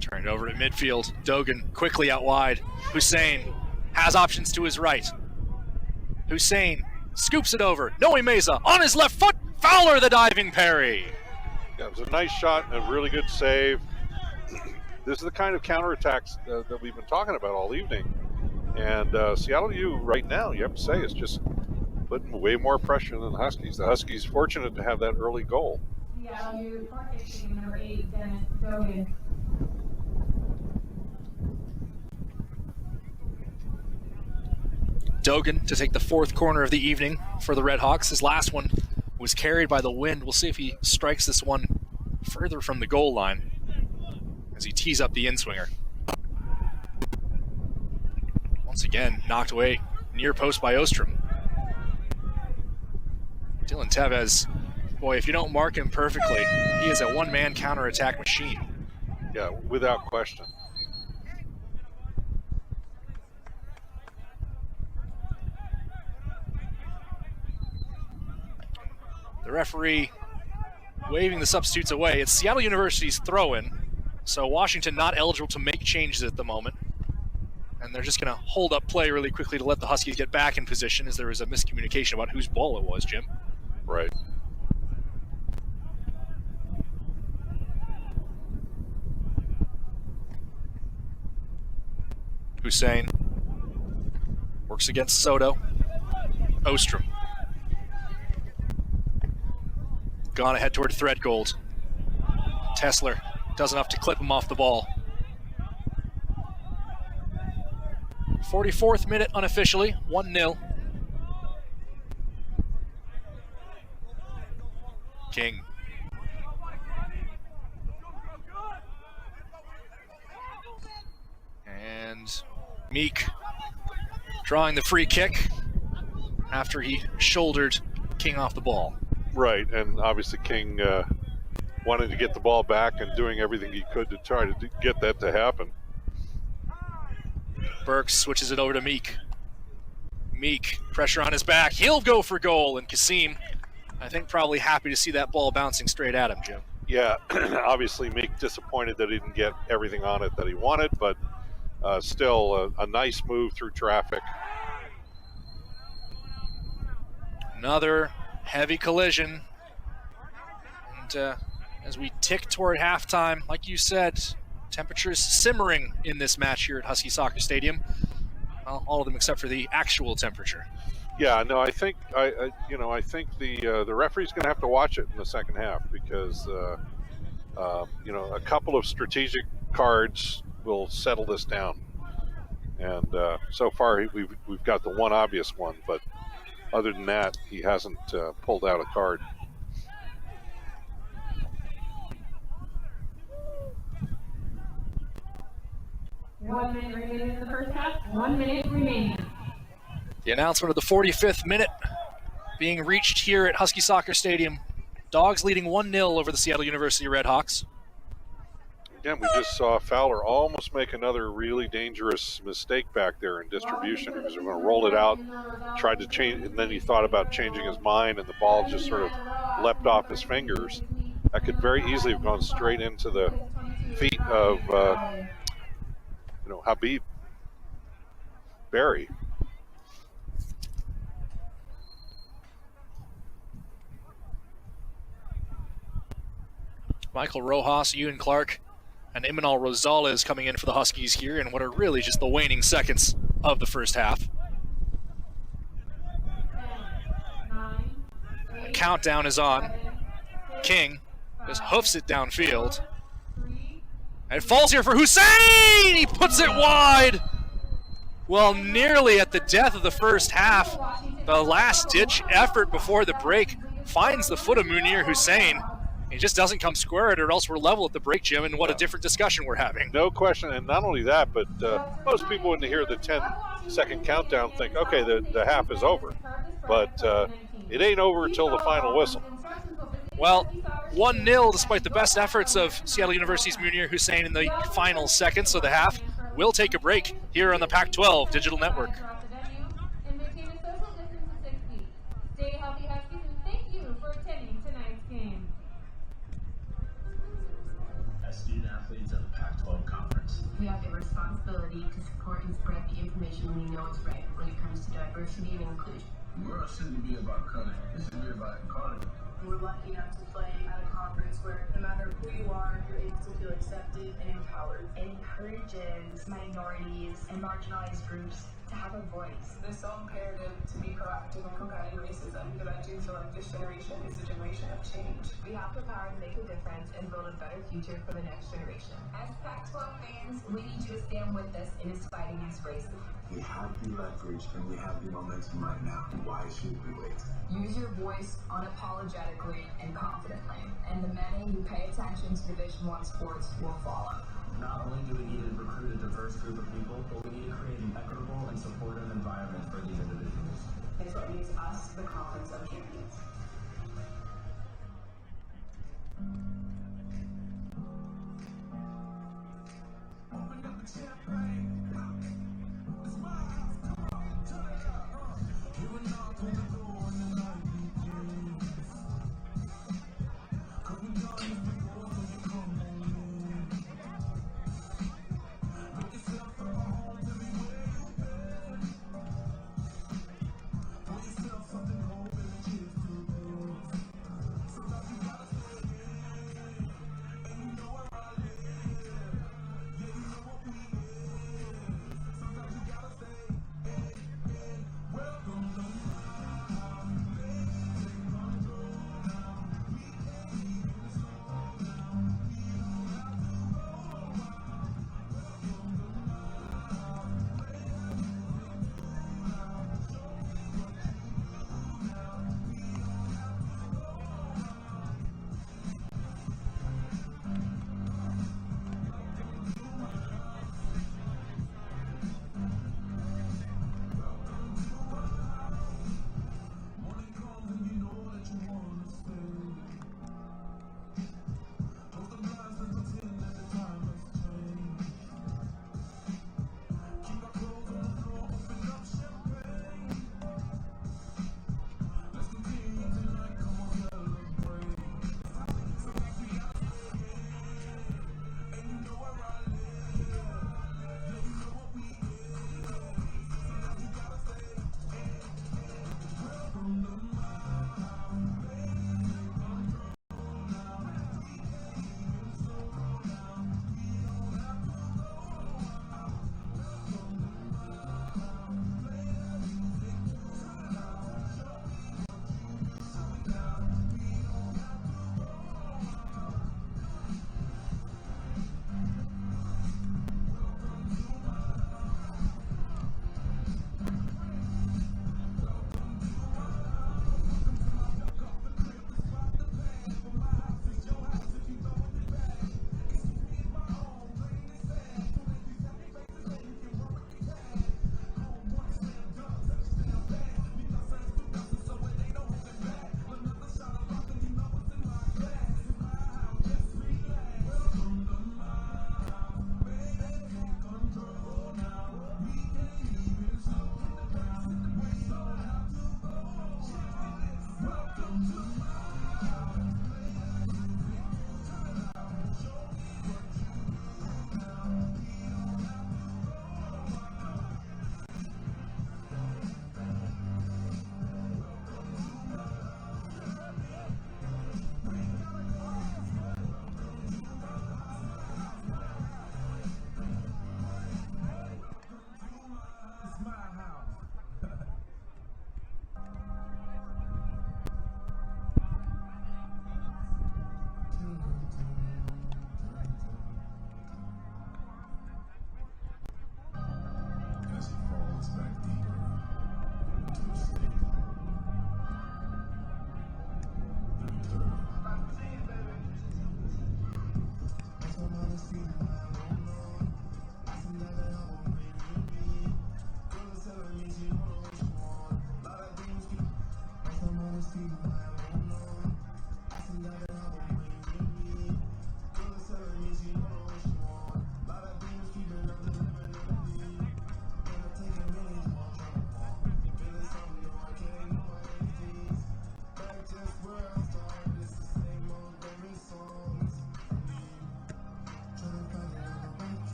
Turned over at midfield. Dogan quickly out wide. Hussein has options to his right. Hussein scoops it over. Noe Meza on his left foot. Fowler the diving parry. Yeah, it was a nice shot and a really good save. This is the kind of counterattacks that we've been talking about all evening. And Seattle U right now, you have to say, is just putting way more pressure than the Huskies. The Huskies fortunate to have that early goal. Seattle U corner kick taking number 8, Dennis Dogan. Dogan to take the 4th corner of the evening for the Red Hawks. His last one was carried by the wind. We'll see if he strikes this one further from the goal line as he tees up the in-swinger. Once again, knocked away near post by Ostrom. Dylan Tevez, boy, if you don't mark him perfectly, he is a one-man counterattack machine. Yeah, without question. The referee waving the substitutes away. It's Seattle University's throw-in, so Washington not eligible to make changes at the moment. And they're just going to hold up play really quickly to let the Huskies get back in position, as there was a miscommunication about whose ball it was, Jim. Right. Hussein works against Soto. Ostrom. Gone ahead toward Threadgold. Tesler does enough to clip him off the ball. 44th minute unofficially, 1-0. King. And Meek drawing the free kick after he shouldered King off the ball. Right, and obviously King wanted to get the ball back and doing everything he could to try to get that to happen. Burks switches it over to Meek. Meek, pressure on his back. He'll go for goal, and Kasim, I think, probably happy to see that ball bouncing straight at him, Jim. Yeah, obviously Meek disappointed that he didn't get everything on it that he wanted, but still a nice move through traffic. Another heavy collision. And as we tick toward halftime, like you said, temperatures simmering in this match here at Husky Soccer Stadium. Well, all of them except for the actual temperature. Yeah, no, I think I think the referee's going to have to watch it in the second half, because a couple of strategic cards will settle this down. And so far we've got the one obvious one, but other than that, he hasn't pulled out a card. One minute remaining in the first half. 1 minute remaining. The announcement of the 45th minute being reached here at Husky Soccer Stadium. Dogs leading 1-0 over the Seattle University Redhawks. Again, we just saw Fowler almost make another really dangerous mistake back there in distribution. He was going to roll it out, tried to change, and then he thought about changing his mind, and the ball just sort of leapt off his fingers. That could very easily have gone straight into the feet of Habib Barry. Michael Rojas, Ewan Clark, and Imanol Rosales coming in for the Huskies here in what are really just the waning seconds of the first half. The countdown is on. King just hoofs it downfield. And it falls here for Hussein! He puts it wide! Well, nearly at the death of the first half, the last-ditch effort before the break finds the foot of Munir Hussein. He just doesn't come square at it, or else we're level at the break, Jim, and what a different discussion we're having. No question, and not only that, but most people when they hear the 10-second countdown think, okay, the half is over. But it ain't over until the final whistle. Well, 1-0 despite the best efforts of Seattle University's Munir Hussein in the final seconds of the half. We'll take a break here on the Pac-12 Digital Network. Stay healthy, Huskies, and thank you for attending tonight's game. As student athletes of the Pac-12 Conference, we have a responsibility to support and spread the information we know is right when it comes to diversity and inclusion. World shouldn't be about color, it should be about equality. We're lucky enough to play at a conference where no matter who you are, you're able to feel accepted and empowered. It encourages minorities and marginalized groups to have a voice. It's so imperative to be proactive in combating racism because I do feel like this generation is a generation of change. We have the power to make a difference and build a better future for the next generation. As Pac-12 fans, we need you to stand with us in this fight against racism. We have the leverage and we have the momentum right now. Why should we wait? Use your voice unapologetically and confidently, and the many who pay attention to Division I sports will follow. Not only do we need to recruit a diverse group of people, but we need to create an equitable and supportive environment for these individuals. It's what makes us the conference of champions.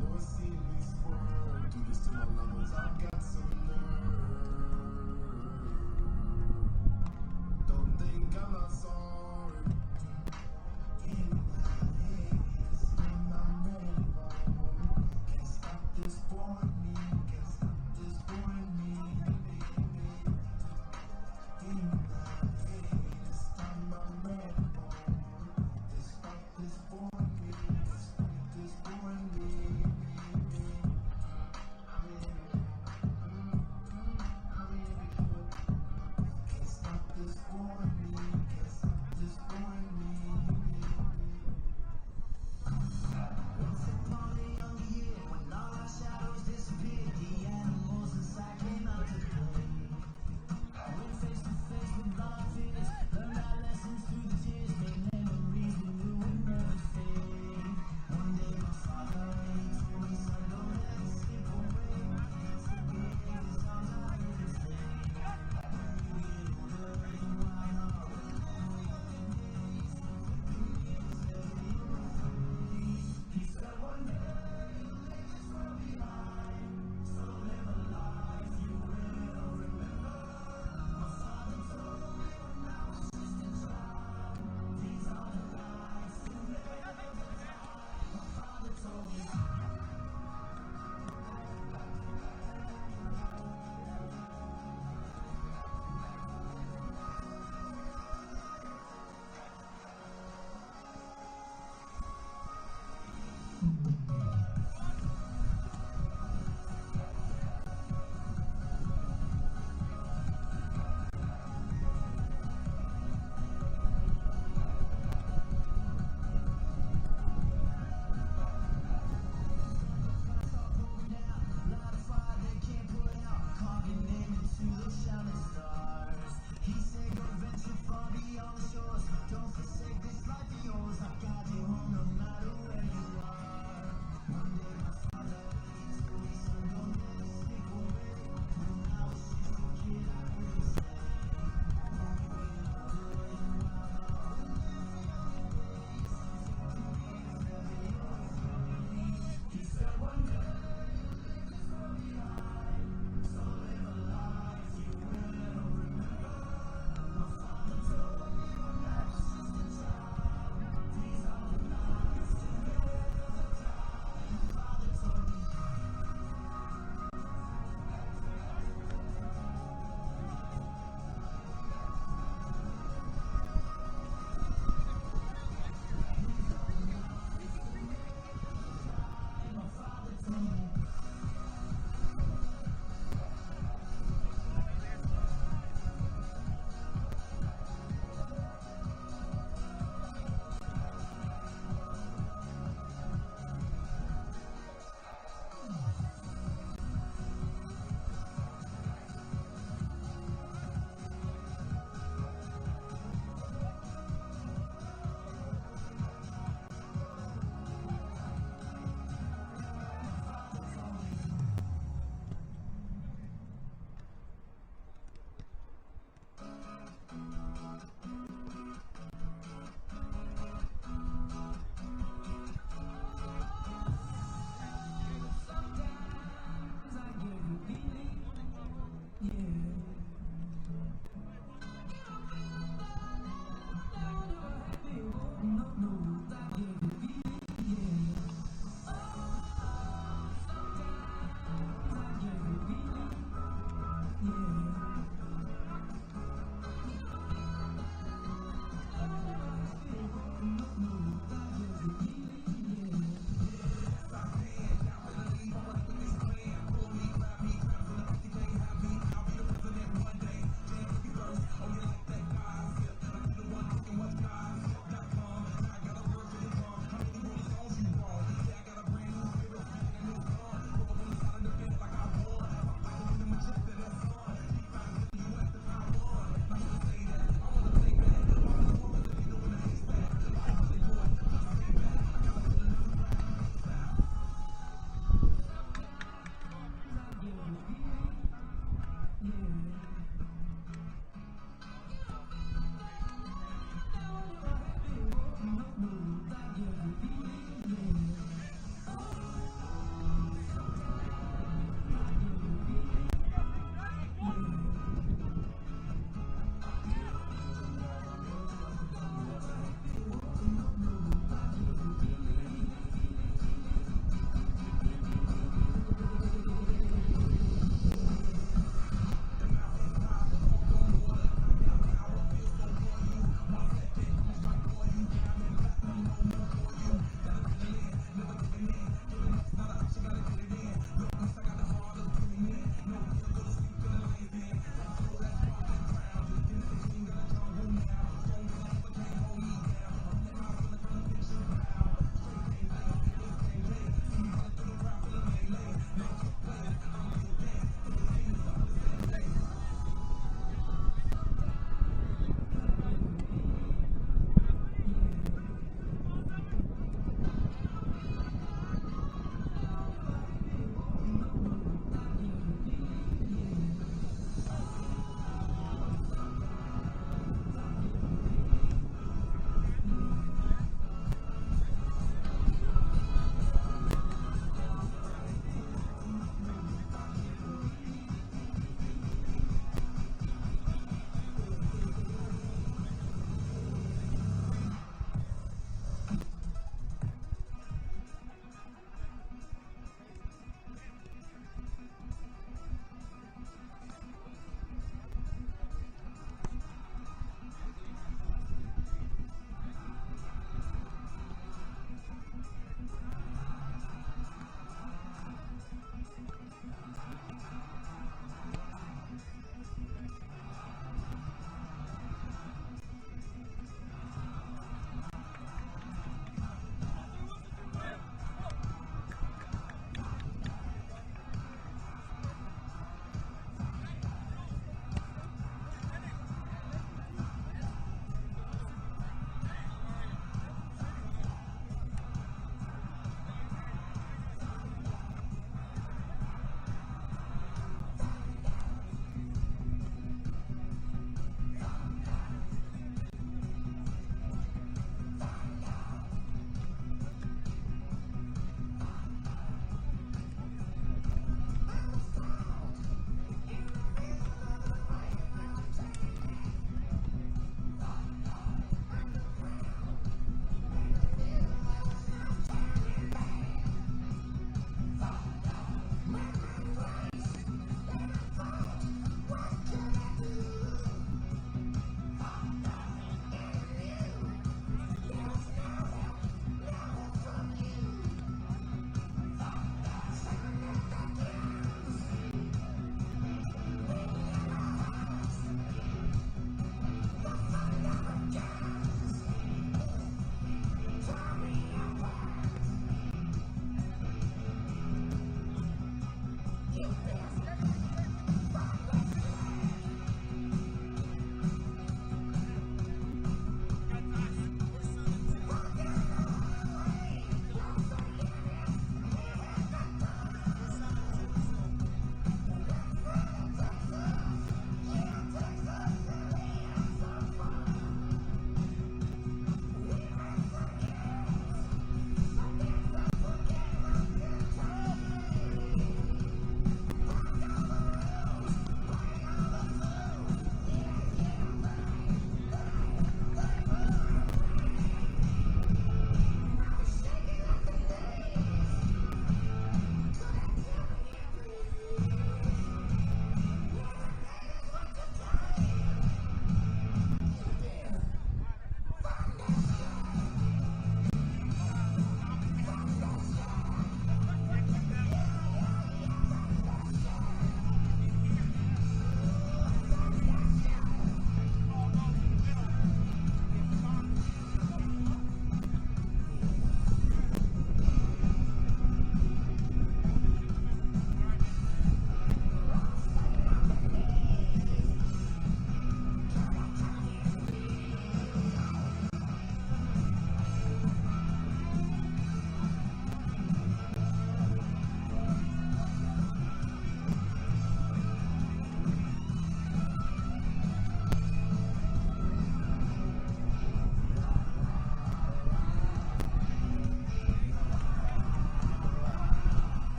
Lord, see me sport.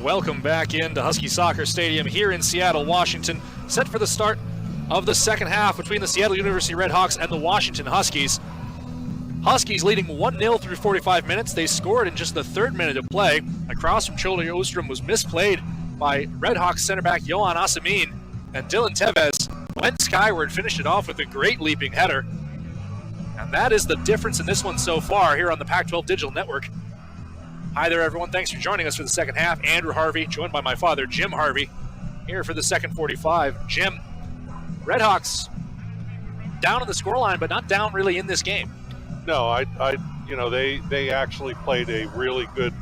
welcome back into Husky Soccer Stadium here in Seattle, Washington. Set for the start of the second half between the Seattle University Redhawks and the Washington Huskies. Huskies leading 1-0 through 45 minutes. They scored in just the third minute of play. A cross from Charlie Ostrom was misplayed by Redhawks center back Yohan Asamin, and Dylan Tevez went skyward, finished it off with a great leaping header. And that is the difference in this one so far here on the Pac-12 Digital Network. Hi there, everyone. Thanks for joining us for the second half. Andrew Harvey, joined by my father, Jim Harvey, here for the second 45. Jim, Redhawks down on the scoreline, but not down really in this game. No, they actually played a really good,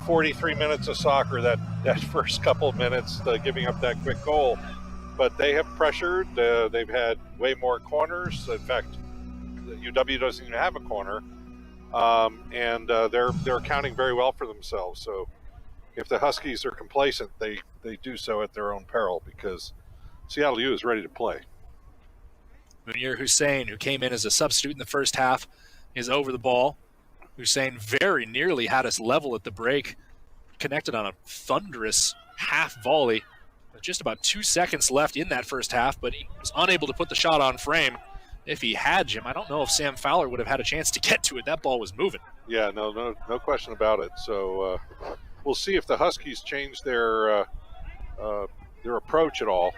43 minutes of soccer that first couple of minutes, giving up that quick goal. But they have pressured. They've had way more corners. In fact, UW doesn't even have a corner. And they're accounting very well for themselves. So if the Huskies are complacent, they do so at their own peril, because Seattle U is ready to play. Munir Hussein, who came in as a substitute in the first half, is over the ball. Hussein very nearly had us level at the break, connected on a thunderous half volley with just about 2 seconds left in that first half, but he was unable to put the shot on frame. If he had, Jim, I don't know if Sam Fowler would have had a chance to get to it. That ball was moving. Yeah, no question about it. So we'll see if the Huskies change their approach at all.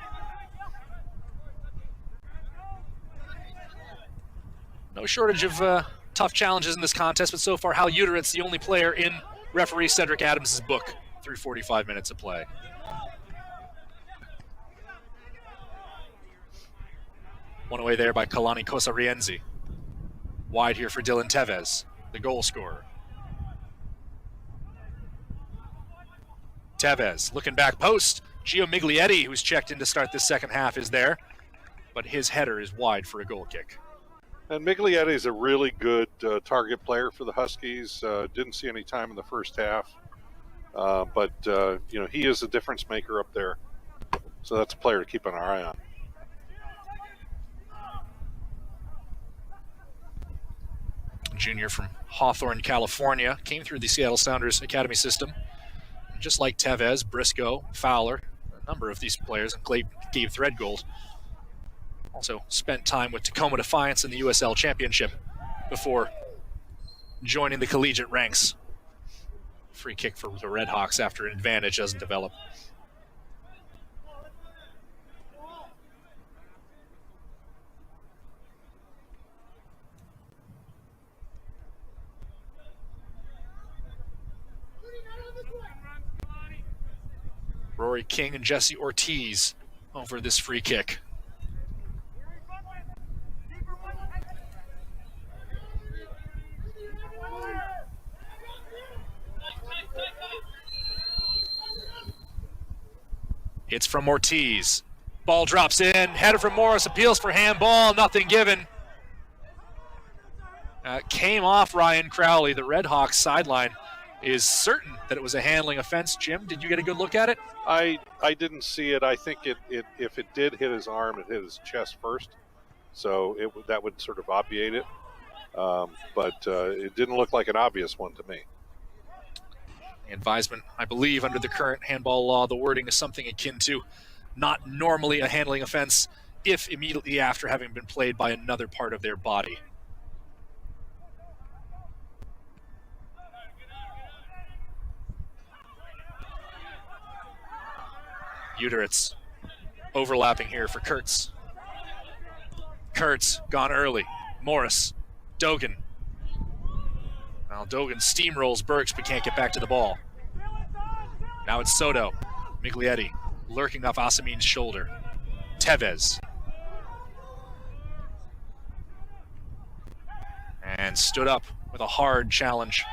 No shortage of tough challenges in this contest, but so far Hal Uteritz, the only player in referee Cedric Adams' book through 45 minutes of play. One away there by Kalani Kosarienzi. Wide here for Dylan Tevez, the goal scorer. Tevez looking back post. Gio Miglietti, who's checked in to start this second half, is there, but his header is wide for a goal kick. And Miglietti is a really good target player for the Huskies. Didn't see any time in the first half, but he is a difference maker up there. So that's a player to keep an eye on. Junior from Hawthorne, California, came through the Seattle Sounders Academy system. Just like Tevez, Briscoe, Fowler, a number of these players, and Gabe Threadgold, also spent time with Tacoma Defiance in the USL Championship before joining the collegiate ranks. Free kick for the Redhawks after an advantage doesn't develop. Rory King and Jesse Ortiz over this free kick. It's from Ortiz. Ball drops in, header from Morris, appeals for handball, nothing given. Came off Ryan Crowley. The Redhawks sideline is certain that it was a handling offense. Jim, did you get a good look at it? I didn't see it. I think if it did hit his arm, it hit his chest first. So that would sort of obviate it. But it didn't look like an obvious one to me. Advisement, I believe, under the current handball law, the wording is something akin to not normally a handling offense if immediately after having been played by another part of their body. Uteritz overlapping here for Kurtz. Kurtz gone early. Morris. Dogan. Well, Dogan steamrolls Burks but can't get back to the ball. Now it's Soto. Miglietti lurking off Asamin's shoulder. Tevez. And stood up with a hard challenge.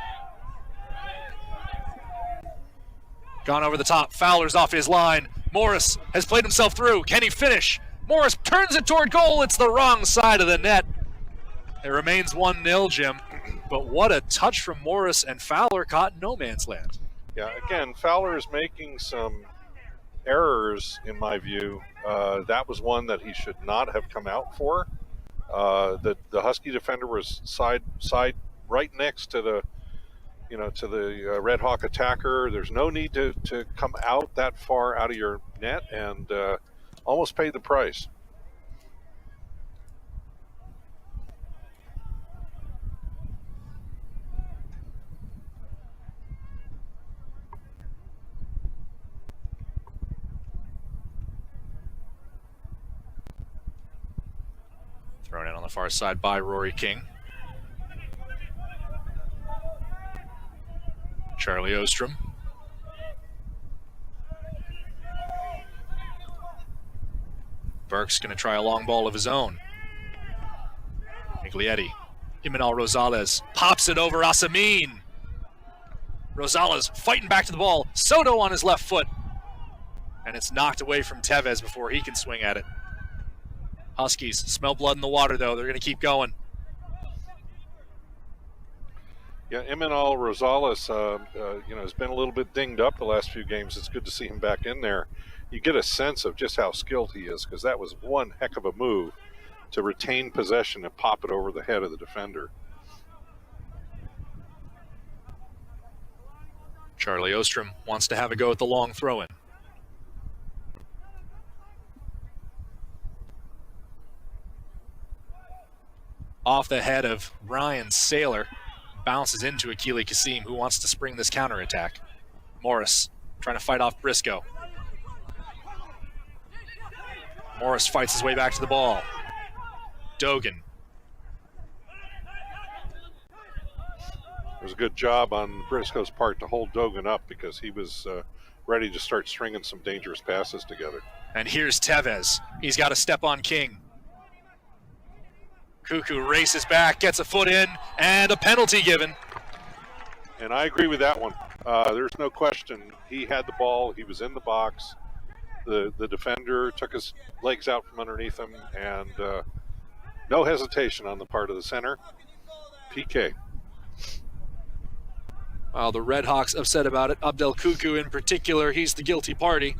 Gone over the top. Fowler's off his line. Morris has played himself through. Can he finish? Morris turns it toward goal. It's the wrong side of the net. It remains 1-0, Jim. But what a touch from Morris, and Fowler caught in no man's land. Yeah, again, Fowler is making some errors, in my view. That was one that he should not have come out for. The Husky defender was side right next to to the Red Hawk attacker. There's no need to come out that far out of your net, and almost paid the price. Thrown in on the far side by Rory King. Charlie Ostrom. Burke's going to try a long ball of his own. Miglietti. Imanol Rosales pops it over Asamin. Rosales fighting back to the ball. Soto on his left foot. And it's knocked away from Tevez before he can swing at it. Huskies smell blood in the water, though. They're going to keep going. Yeah, Imanol Rosales, has been a little bit dinged up the last few games. It's good to see him back in there. You get a sense of just how skilled he is, because that was one heck of a move to retain possession and pop it over the head of the defender. Charlie Ostrom wants to have a go at the long throw-in. Off the head of Ryan Saylor. Bounces into Akili Kasim, who wants to spring this counterattack. Morris trying to fight off Briscoe. Morris fights his way back to the ball. Dogan. It was a good job on Briscoe's part to hold Dogan up, because he was ready to start stringing some dangerous passes together. And here's Tevez. He's got to step on King. Cuckoo races back, gets a foot in, and a penalty given. And I agree with that one. There's no question. He had the ball. He was in the box. The defender took his legs out from underneath him, and no hesitation on the part of the center. PK. Well, the Red Hawks upset about it. Abdel Cuckoo in particular, he's the guilty party.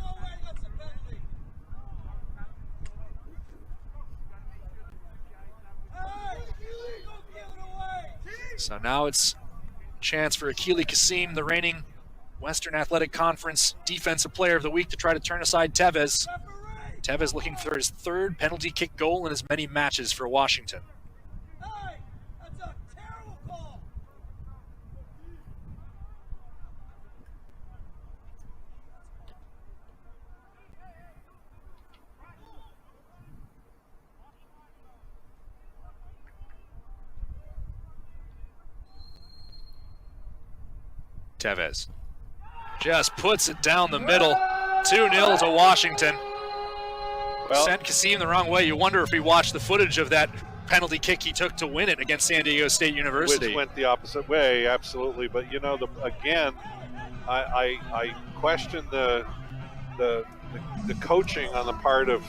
So now it's a chance for Akili Kasim, the reigning Western Athletic Conference Defensive Player of the Week, to try to turn aside Tevez. Tevez looking for his third penalty kick goal in as many matches for Washington. Tevez just puts it down the middle. 2-0 to Washington. Well, sent Kasim the wrong way. You wonder if he watched the footage of that penalty kick he took to win it against San Diego State University. Which went the opposite way, absolutely. But again, I question the coaching on the part of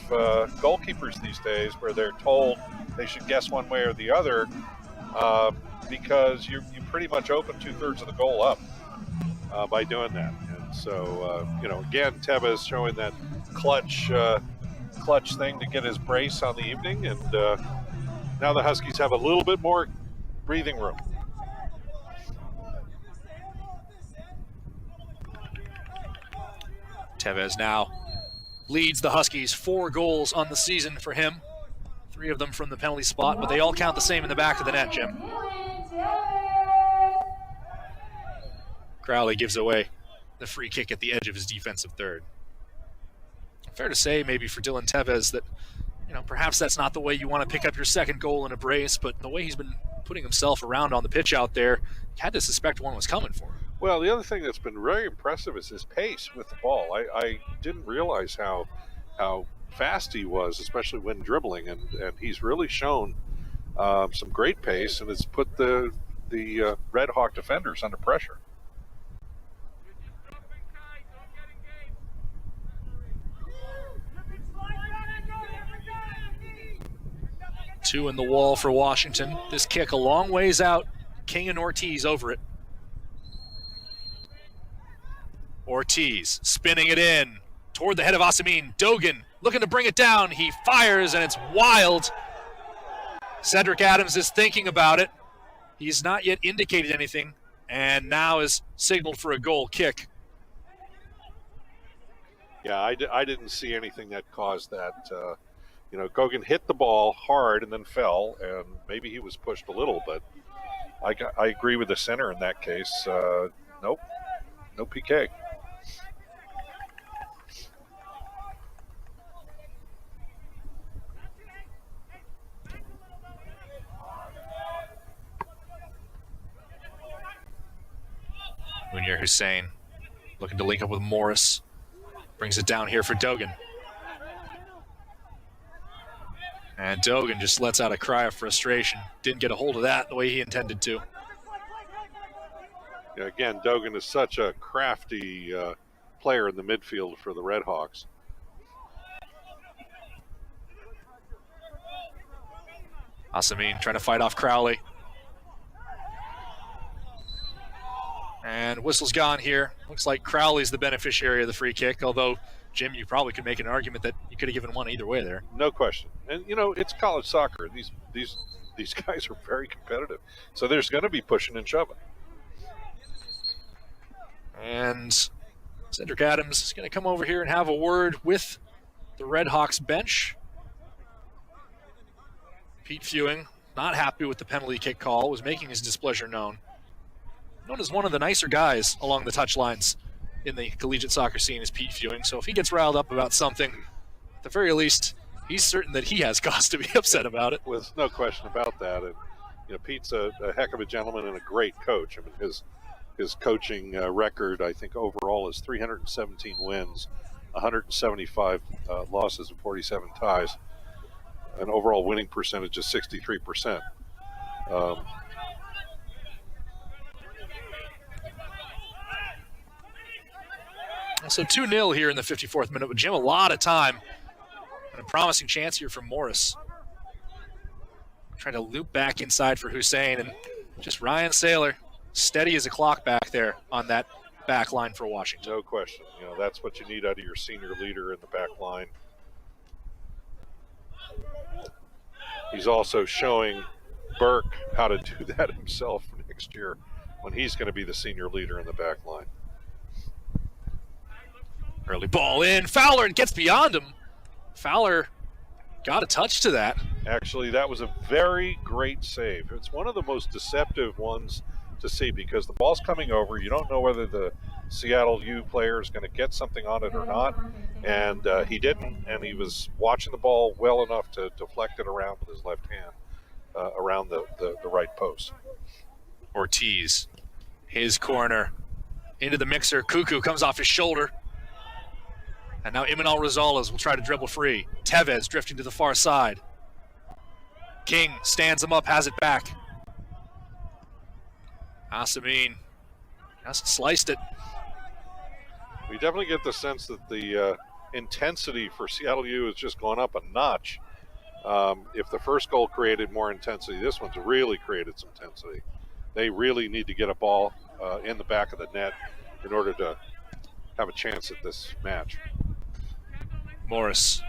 goalkeepers these days, where they're told they should guess one way or the other, because you pretty much open 2/3 of the goal up by doing that. And so, again, Tevez showing that clutch thing to get his brace on the evening, and now the Huskies have a little bit more breathing room. Tevez now leads the Huskies, 4 goals on the season for him. 3 of them from the penalty spot, but they all count the same in the back of the net, Jim. Crowley gives away the free kick at the edge of his defensive third. Fair to say, maybe for Dylan Tevez, that perhaps that's not the way you want to pick up your second goal in a brace, but the way he's been putting himself around on the pitch out there, you had to suspect one was coming for him. Well, the other thing that's been very impressive is his pace with the ball. I didn't realize how fast he was, especially when dribbling, and he's really shown some great pace, and it's put the Red Hawk defenders under pressure. Two in the wall for Washington. This kick a long ways out. King and Ortiz over it. Ortiz spinning it in toward the head of Asamin. Dogan looking to bring it down. He fires, and it's wild. Cedric Adams is thinking about it. He's not yet indicated anything. and now is signaled for a goal kick. Yeah, I didn't see anything that caused that. Gogan hit the ball hard and then fell, and maybe he was pushed a little, but I agree with the center in that case. Nope, no PK. Munir Hussein looking to link up with Morris. Brings it down here for Dogan. And Dogan just lets out a cry of frustration. Didn't get a hold of that the way he intended to. Yeah, again, Dogan is such a crafty player in the midfield for the Redhawks. Asamin trying to fight off Crowley. And whistle's gone here. Looks like Crowley's the beneficiary of the free kick, although, Jim, you probably could make an argument that you could have given one either way there. No question. And, it's college soccer. These guys are very competitive. So there's going to be pushing and shoving. And Cedric Adams is going to come over here and have a word with the Redhawks bench. Pete Fewing, not happy with the penalty kick call, was making his displeasure known. Known as one of the nicer guys along the touchlines in the collegiate soccer scene is Pete Fewing. So if he gets riled up about something, at the very least, he's certain that he has cause to be upset about it. With no question about that. And, Pete's a heck of a gentleman and a great coach. I mean, his coaching record, I think, overall is 317 wins, 175 losses, and 47 ties. An overall winning percentage of 63%. So 2-0 here in the 54th minute with Jim. A lot of time and a promising chance here for Morris. Trying to loop back inside for Hussein, and just Ryan Saylor, steady as a clock back there on that back line for Washington. No question. That's what you need out of your senior leader in the back line. He's also showing Burke how to do that himself next year when he's going to be the senior leader in the back line. Early ball in. Fowler gets beyond him. Fowler got a touch to that. Actually, that was a very great save. It's one of the most deceptive ones to see because the ball's coming over. You don't know whether the Seattle U player is going to get something on it or not. And he didn't, and he was watching the ball well enough to deflect it around with his left hand around the right post. Ortiz, his corner, into the mixer. Cuckoo comes off his shoulder. And now Imanol Rosales will try to dribble free. Tevez drifting to the far side. King stands him up, has it back. Asamin just sliced it. We definitely get the sense that the intensity for Seattle U has just gone up a notch. If the first goal created more intensity, this one's really created some intensity. They really need to get a ball in the back of the net in order to have a chance at this match. Morris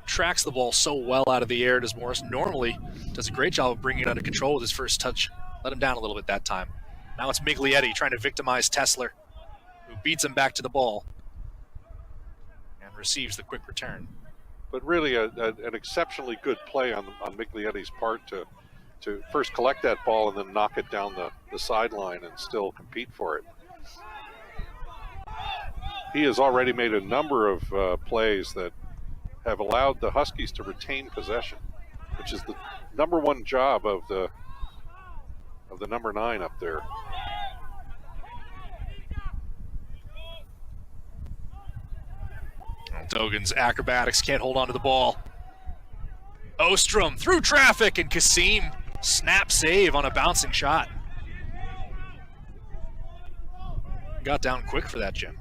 tracks the ball so well out of the air. Does Morris normally does a great job of bringing it under control with his first touch. Let him down a little bit that time. Now it's Miglietti trying to victimize Tesler, who beats him back to the ball and receives the quick return. But really an exceptionally good play on Miglietti's part to first collect that ball and then knock it down the sideline and still compete for it. He has already made a number of plays that have allowed the Huskies to retain possession, which is the number one job of the number 9 up there. Dogan's acrobatics can't hold on to the ball. Ostrom through traffic, and Kasim snap save on a bouncing shot. Got down quick for that, Jim.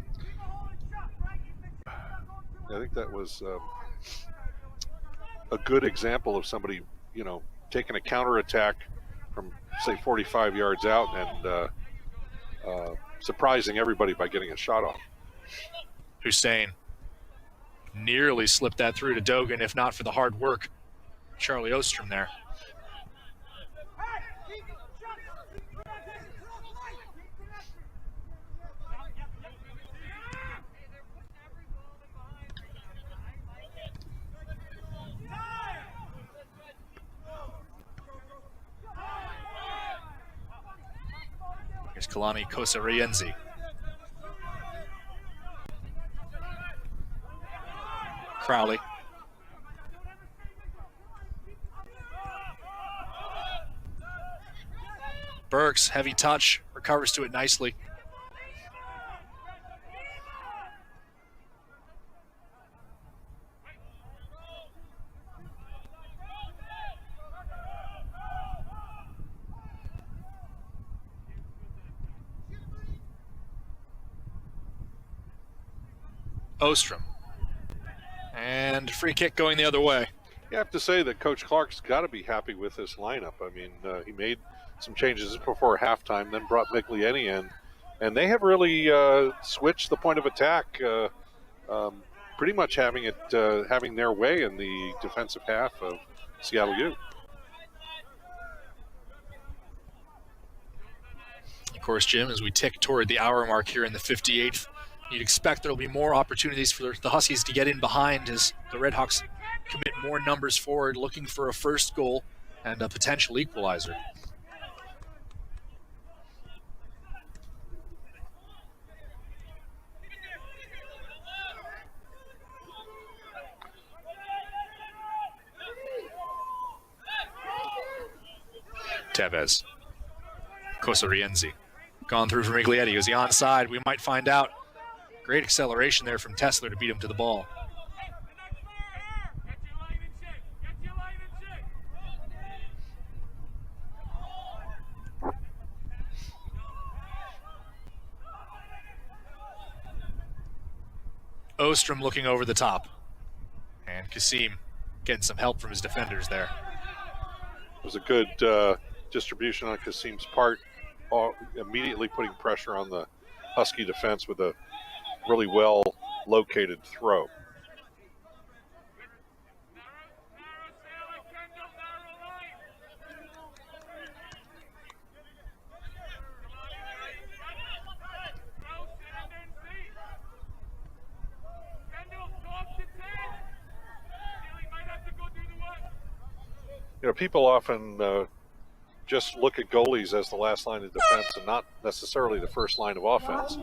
I think that was a good example of somebody, taking a counterattack from, say, 45 yards out and surprising everybody by getting a shot off. Hussein nearly slipped that through to Dogan, if not for the hard work. Charlie Ostrom there. Here's Kalani Kosarienzi. Crowley. Burks, heavy touch, recovers to it nicely. Ostrom. And free kick going the other way. You have to say that Coach Clark's got to be happy with this lineup. I mean, he made some changes before halftime, then brought Miglietti in, and they have really switched the point of attack, pretty much having their way in the defensive half of Seattle U. Of course, Jim, as we tick toward the hour mark here in the 58th, you'd expect there'll be more opportunities for the Huskies to get in behind as the Redhawks commit more numbers forward, looking for a first goal and a potential equalizer. Tevez. Kosarienzi. Gone through for Miglietti. Is he onside? We might find out. Great acceleration there from Tesler to beat him to the ball. Ostrom looking over the top. And Kasim getting some help from his defenders there. It was a good distribution on Kasim's part, immediately putting pressure on the Husky defense with a really well located throw. You know, people often just look at goalies as the last line of defense and not necessarily the first line of offense.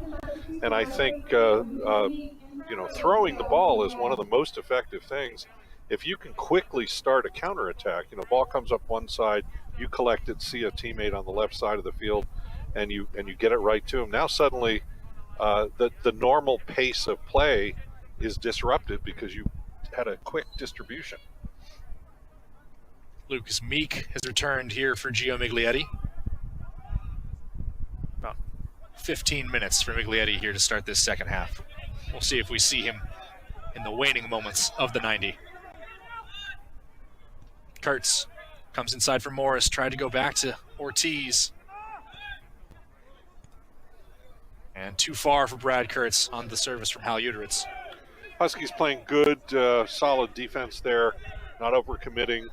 And I think, you know, throwing the ball is one of the most effective things. If you can quickly start a counterattack, you know, ball comes up one side, you collect it, see a teammate on the left side of the field, and you get it right to him. Now suddenly the normal pace of play is disrupted because you had a quick distribution. Lucas Meek has returned here for Gio Miglietti. About 15 minutes for Miglietti here to start this second half. We'll see if we see him in the waning moments of the 90. Kurtz comes inside for Morris, tried to go back to Ortiz. And too far for Brad Kurtz on the service from Hal Uteritz. Huskies playing good, solid defense there, not overcommitting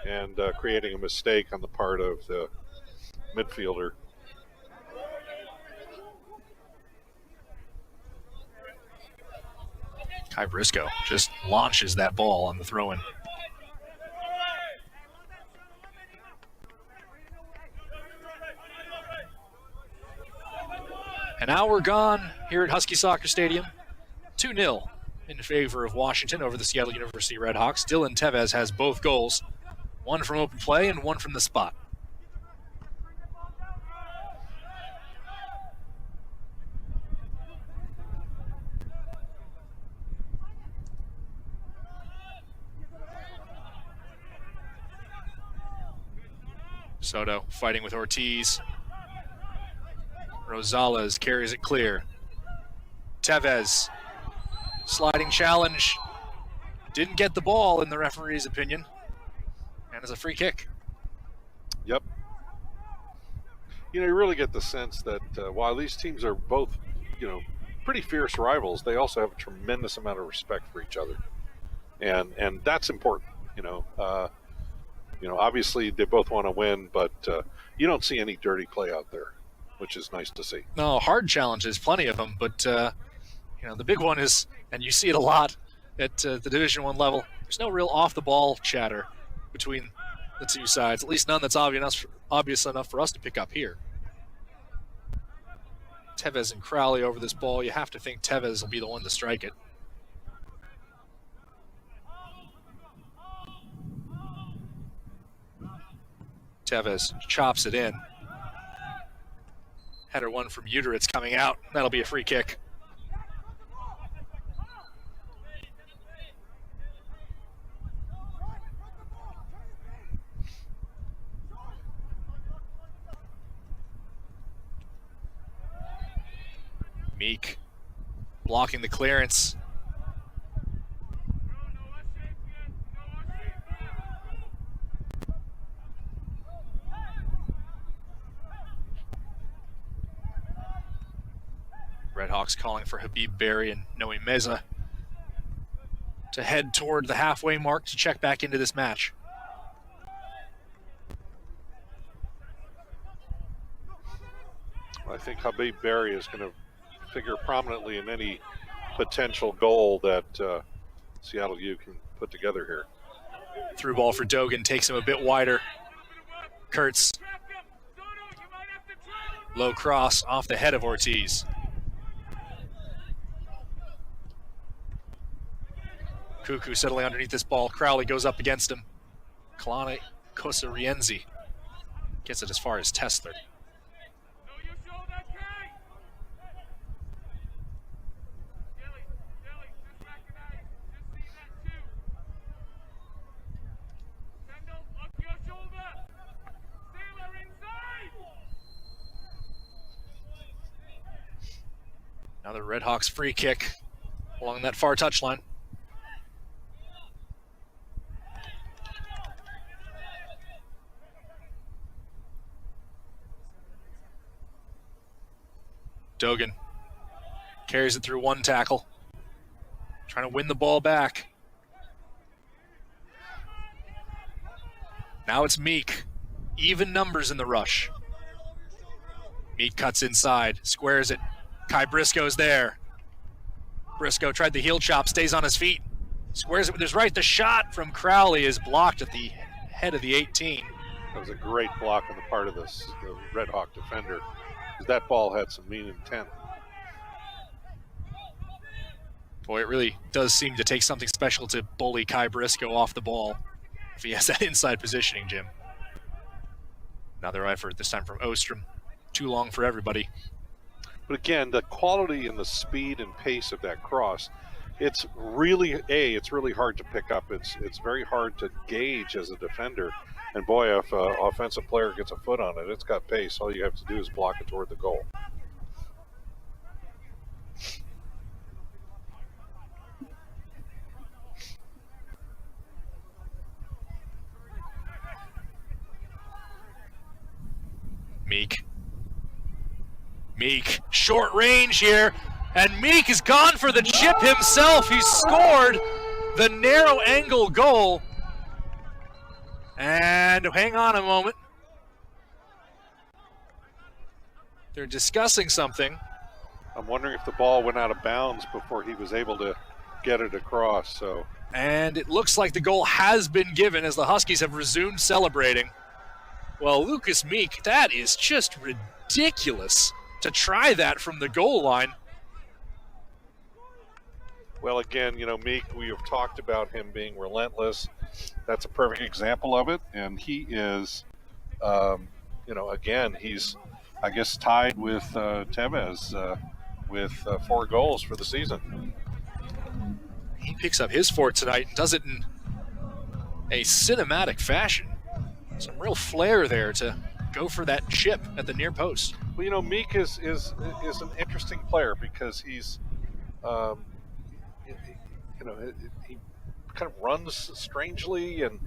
and creating a mistake on the part of the midfielder. Kai Briscoe just launches that ball on the throw-in. An hour gone here at Husky Soccer Stadium. 2-0 in favor of Washington over the Seattle University Redhawks. Dylan Tevez has both goals. One from open play and one from the spot. Soto fighting with Ortiz. Rosales carries it clear. Tevez, sliding challenge. Didn't get the ball in the referee's opinion. And it's a free kick. Yep. You know, you really get the sense that while these teams are both, you know, pretty fierce rivals, they also have a tremendous amount of respect for each other. And that's important, you know. Obviously they both want to win, but you don't see any dirty play out there, which is nice to see. No, hard challenges, plenty of them, but you know, the big one is, and you see it a lot at the Division I level, there's no real off-the-ball chatter between the two sides, at least none that's obvious enough for us to pick up here. Tevez and Crowley over this ball. You have to think Tevez will be the one to strike it. Tevez chops it in. Header one from Uteritz coming out. That'll be a free kick. Meek blocking the clearance. Redhawks calling for Habib Berry and Noe Meza to head toward the halfway mark to check back into this match. I think Habib Berry is going to figure prominently in any potential goal that Seattle U can put together here. Through ball for Dogan, takes him a bit wider. Kurtz. Low cross off the head of Ortiz. Cuckoo settling underneath this ball. Crowley goes up against him. Kalane Kosarienzi gets it as far as Tessler. Now the Redhawks free kick along that far touchline. Dogan carries it through one tackle, trying to win the ball back. Now it's Meek. Even numbers in the rush. Meek cuts inside, squares it. Kai Briscoe's there. Briscoe tried the heel chop, stays on his feet. Squares it with his right. The shot from Crowley is blocked at the head of the 18. That was a great block on the part of the Red Hawk defender. That ball had some mean intent. Boy, it really does seem to take something special to bully Kai Briscoe off the ball if he has that inside positioning, Jim. Another effort, this time from Ostrom. Too long for everybody. But again, the quality and the speed and pace of that cross, it's really hard to pick up. It's very hard to gauge as a defender. And boy, if an offensive player gets a foot on it, it's got pace. All you have to do is block it toward the goal. Meek, short range here, and Meek has gone for the chip himself. He scored the narrow angle goal. And hang on a moment. They're discussing something. I'm wondering if the ball went out of bounds before he was able to get it across. So, and it looks like the goal has been given as the Huskies have resumed celebrating. Well, Lucas Meek, that is just ridiculous to try that from the goal line. Well, again, Meek, we have talked about him being relentless. That's a perfect example of it. And he is, again, he's, I guess, tied with Tevez with 4 goals for the season. He picks up his 4th tonight and does it in a cinematic fashion. Some real flair there to go for that chip at the near post. Well, Meek is an interesting player because he's, he kind of runs strangely, and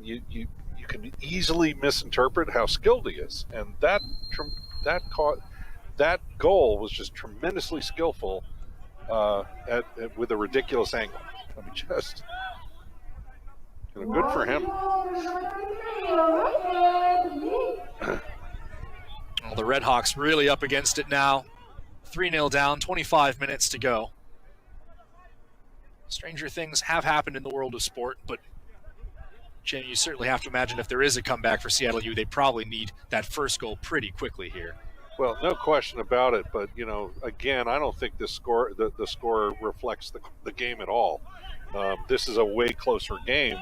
you can easily misinterpret how skilled he is. And that goal was just tremendously skillful with a ridiculous angle. I mean, just good for him. Well, the Redhawks really up against it now. 3-0 down, 25 minutes to go. Stranger things have happened in the world of sport, but Jim, you certainly have to imagine if there is a comeback for Seattle U, they probably need that first goal pretty quickly here. Well, no question about it. But again, I don't think the score reflects the game at all. This is a way closer game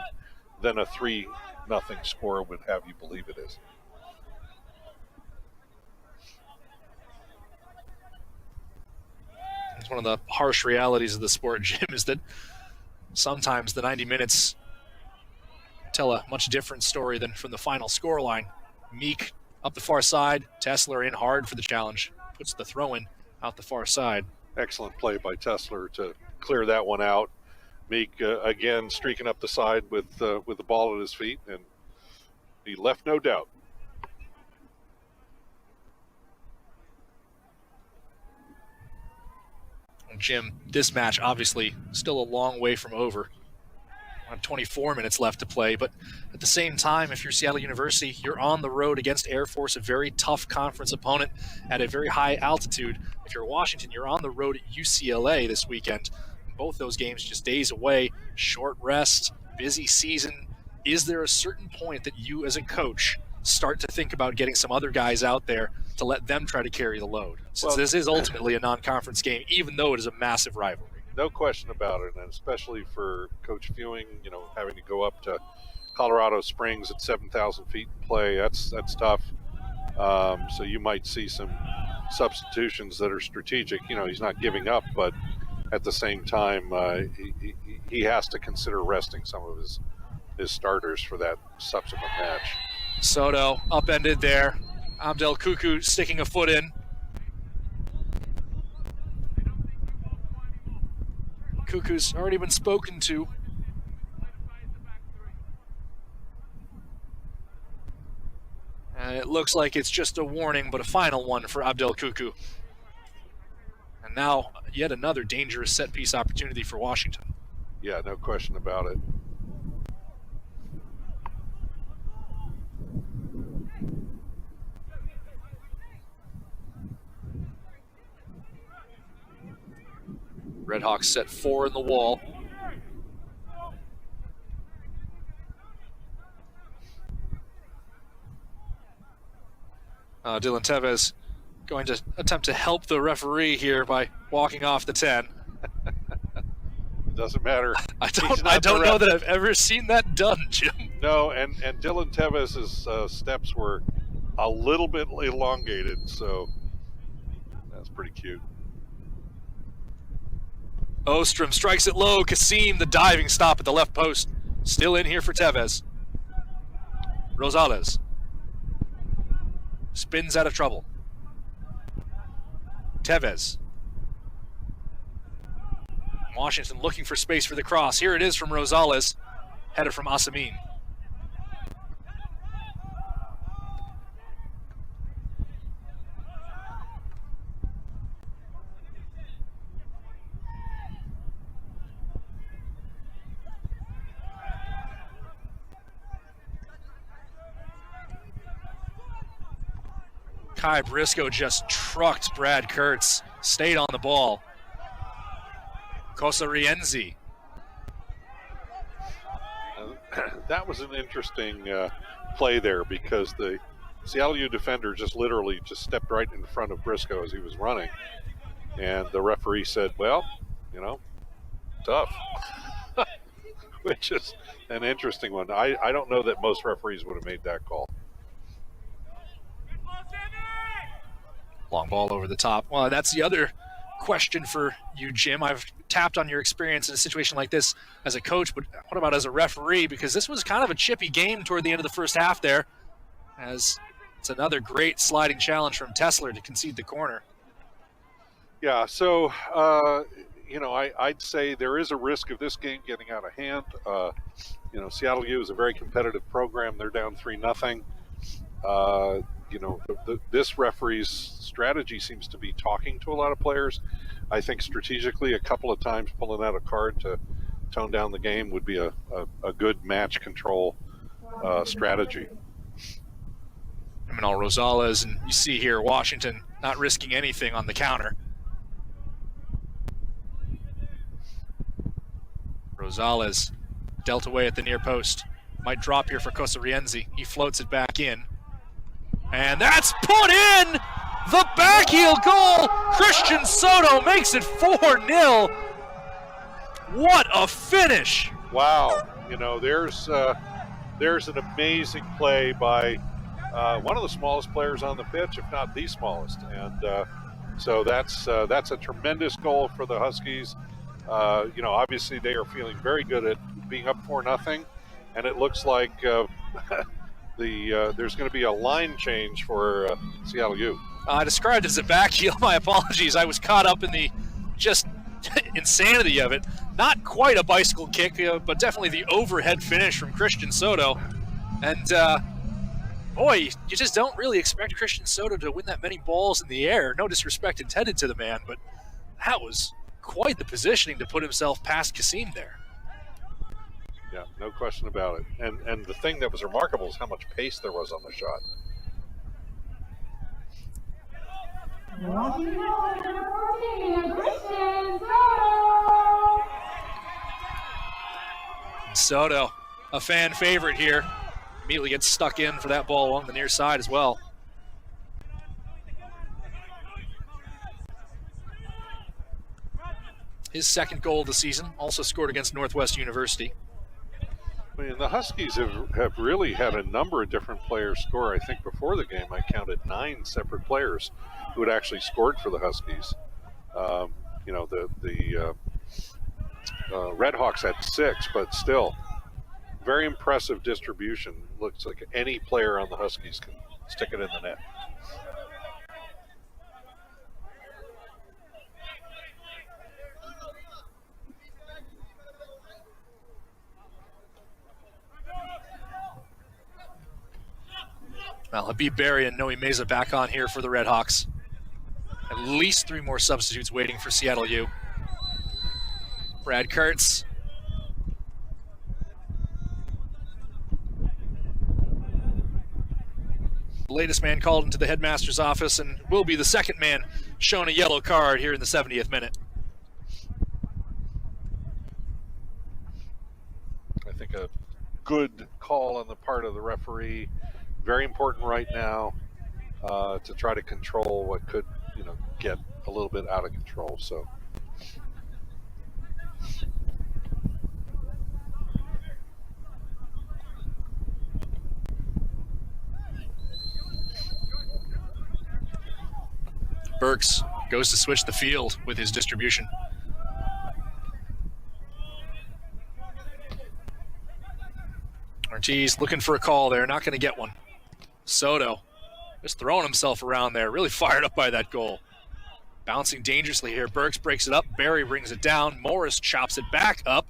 than a 3-0 score would have you believe it is. It's one of the harsh realities of the sport, Jim, is that sometimes the 90 minutes tell a much different story than from the final scoreline. Meek up the far side, Tesler in hard for the challenge, puts the throw in out the far side. Excellent play by Tesler to clear that one out. Meek again streaking up the side with the ball at his feet, and he left no doubt. Jim, this match obviously still a long way from over. 24 minutes left to play, but at the same time, if you're Seattle University, you're on the road against Air Force, a very tough conference opponent at a very high altitude. If you're Washington, you're on the road at UCLA this weekend. Both those games just days away, short rest, busy season. Is there a certain point that you as a coach start to think about getting some other guys out there to let them try to carry the load? Since this is ultimately a non-conference game, even though it is a massive rivalry. No question about it, and especially for Coach Fewing, having to go up to Colorado Springs at 7,000 feet and play, that's tough. So you might see some substitutions that are strategic. He's not giving up, but at the same time, he has to consider resting some of his starters for that subsequent match. Soto upended there. Abdel Kuku sticking a foot in. Kuku's already been spoken to. And it looks like it's just a warning, but a final one for Abdel Kuku. And now, yet another dangerous set-piece opportunity for Washington. Yeah, no question about it. Redhawks set 4 in the wall. Dylan Tevez going to attempt to help the referee here by walking off the 10. Doesn't matter. I don't know that I've ever seen that done, Jim. No, and Dylan Tevez's steps were a little bit elongated, so that's pretty cute. Ostrom strikes it low. Kasim, the diving stop at the left post. Still in here for Tevez. Rosales spins out of trouble. Tevez. Washington looking for space for the cross. Here it is from Rosales. Header from Asamin. Kai Briscoe just trucked Brad Kurtz, stayed on the ball. Kosarienzi. That was an interesting play there because the Seattle U defender just literally stepped right in front of Briscoe as he was running. And the referee said, well, tough. Which is an interesting one. I don't know that most referees would have made that call. Long ball over the top. Well, that's the other question for you, Jim. I've tapped on your experience in a situation like this as a coach, but what about as a referee? Because this was kind of a chippy game toward the end of the first half there, as it's another great sliding challenge from Tesler to concede the corner. Yeah, so, I'd say there is a risk of this game getting out of hand. Seattle U is a very competitive program. They're down 3-0. This referee's strategy seems to be talking to a lot of players. I think strategically a couple of times pulling out a card to tone down the game would be a good match control strategy. Imanol Rosales, and you see here Washington not risking anything on the counter. Rosales dealt away at the near post. Might drop here for Kosarienzi. He floats it back in. And that's put in The backheel goal! Christian Soto makes it 4-0. What a finish! Wow, you know, there's an amazing play by one of the smallest players on the pitch, if not the smallest, and so that's a tremendous goal for the Huskies. You know, obviously they are feeling very good at being up 4-0, and it looks like there's going to be a line change for Seattle U. I described it as a backheel. My apologies. I was caught up in the just insanity of it. Not quite a bicycle kick, but definitely the overhead finish from Christian Soto. And boy, you just don't really expect Christian Soto to win that many balls in the air. No disrespect intended to the man, but that was quite the positioning to put himself past Kasim there. Yeah, no question about it. And the thing that was remarkable is how much pace there was on the shot. Walking over number 14, Christian Soto. Soto, a fan favorite here, immediately gets stuck in for that ball along the near side as well. His second goal of the season, also scored against Northwest University. I mean, the Huskies have really had a number of different players score. I think before the game I counted 9 separate players who had actually scored for the Huskies. You know, the Redhawks had 6, but still, very impressive distribution. Looks like any player on the Huskies can stick it in the net. Well, Habib Berry and Noe Meza back on here for the Redhawks. At least 3 more substitutes waiting for Seattle U. Brad Kurtz. The latest man called into the headmaster's office and will be the second man shown a yellow card here in the 70th minute. I think a good call on the part of the referee. Very important right now to try to control what could, you know, get a little bit out of control. So. Burks goes to switch the field with his distribution. Ortiz looking for a call there, not going to get one. Soto just throwing himself around there, really fired up by that goal. Bouncing dangerously here. Burks breaks it up. Berry brings it down. Morris chops it back up.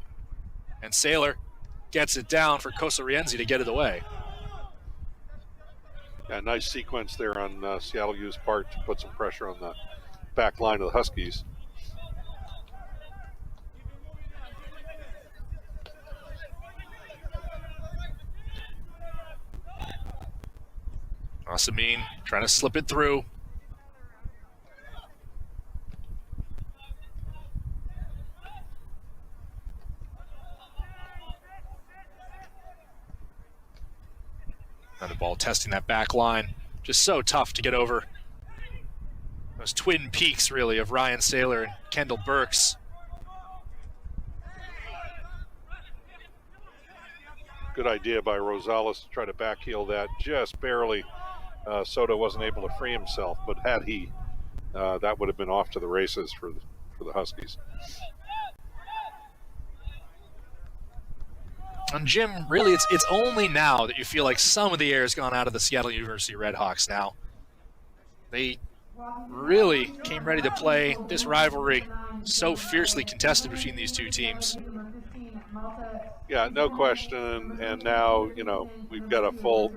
And Saylor gets it down for Kosarienzi to get it away. Yeah, nice sequence there on Seattle U's part to put some pressure on the back line of the Huskies. Asameen trying to slip it through. Another ball testing that back line. Just so tough to get over. Those twin peaks, really, of Ryan Saylor and Kendall Burks. Good idea by Rosales to try to backheel that just barely. Soto wasn't able to free himself, but had he, that would have been off to the races for the Huskies. And Jim, really, it's only now that you feel like some of the air has gone out of the Seattle University Redhawks now. They really came ready to play this rivalry so fiercely contested between these two teams. Yeah, no question. And now, you know, we've got a full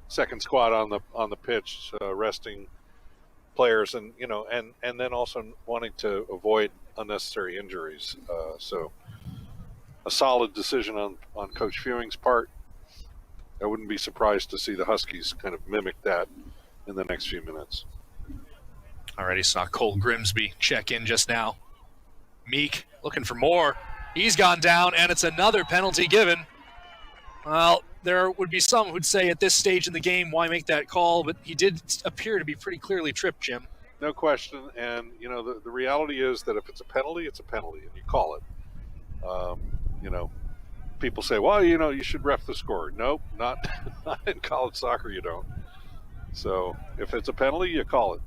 second squad on the pitch, resting players, and you know, and then also wanting to avoid unnecessary injuries. So a solid decision on Coach Fewing's part. I wouldn't be surprised to see the Huskies kind of mimic that in the next few minutes. Already saw Cole Grimsby check in just now. Meek looking for more. He's gone down, and it's another penalty given. Well, there would be some who'd say at this stage in the game, why make that call? But he did appear to be pretty clearly tripped, Jim. No question. And, you know, the reality is that if it's a penalty, it's a penalty, and you call it. You know, people say, well, you know, you should ref the score. Nope, not in college soccer, you don't. So if it's a penalty, you call it.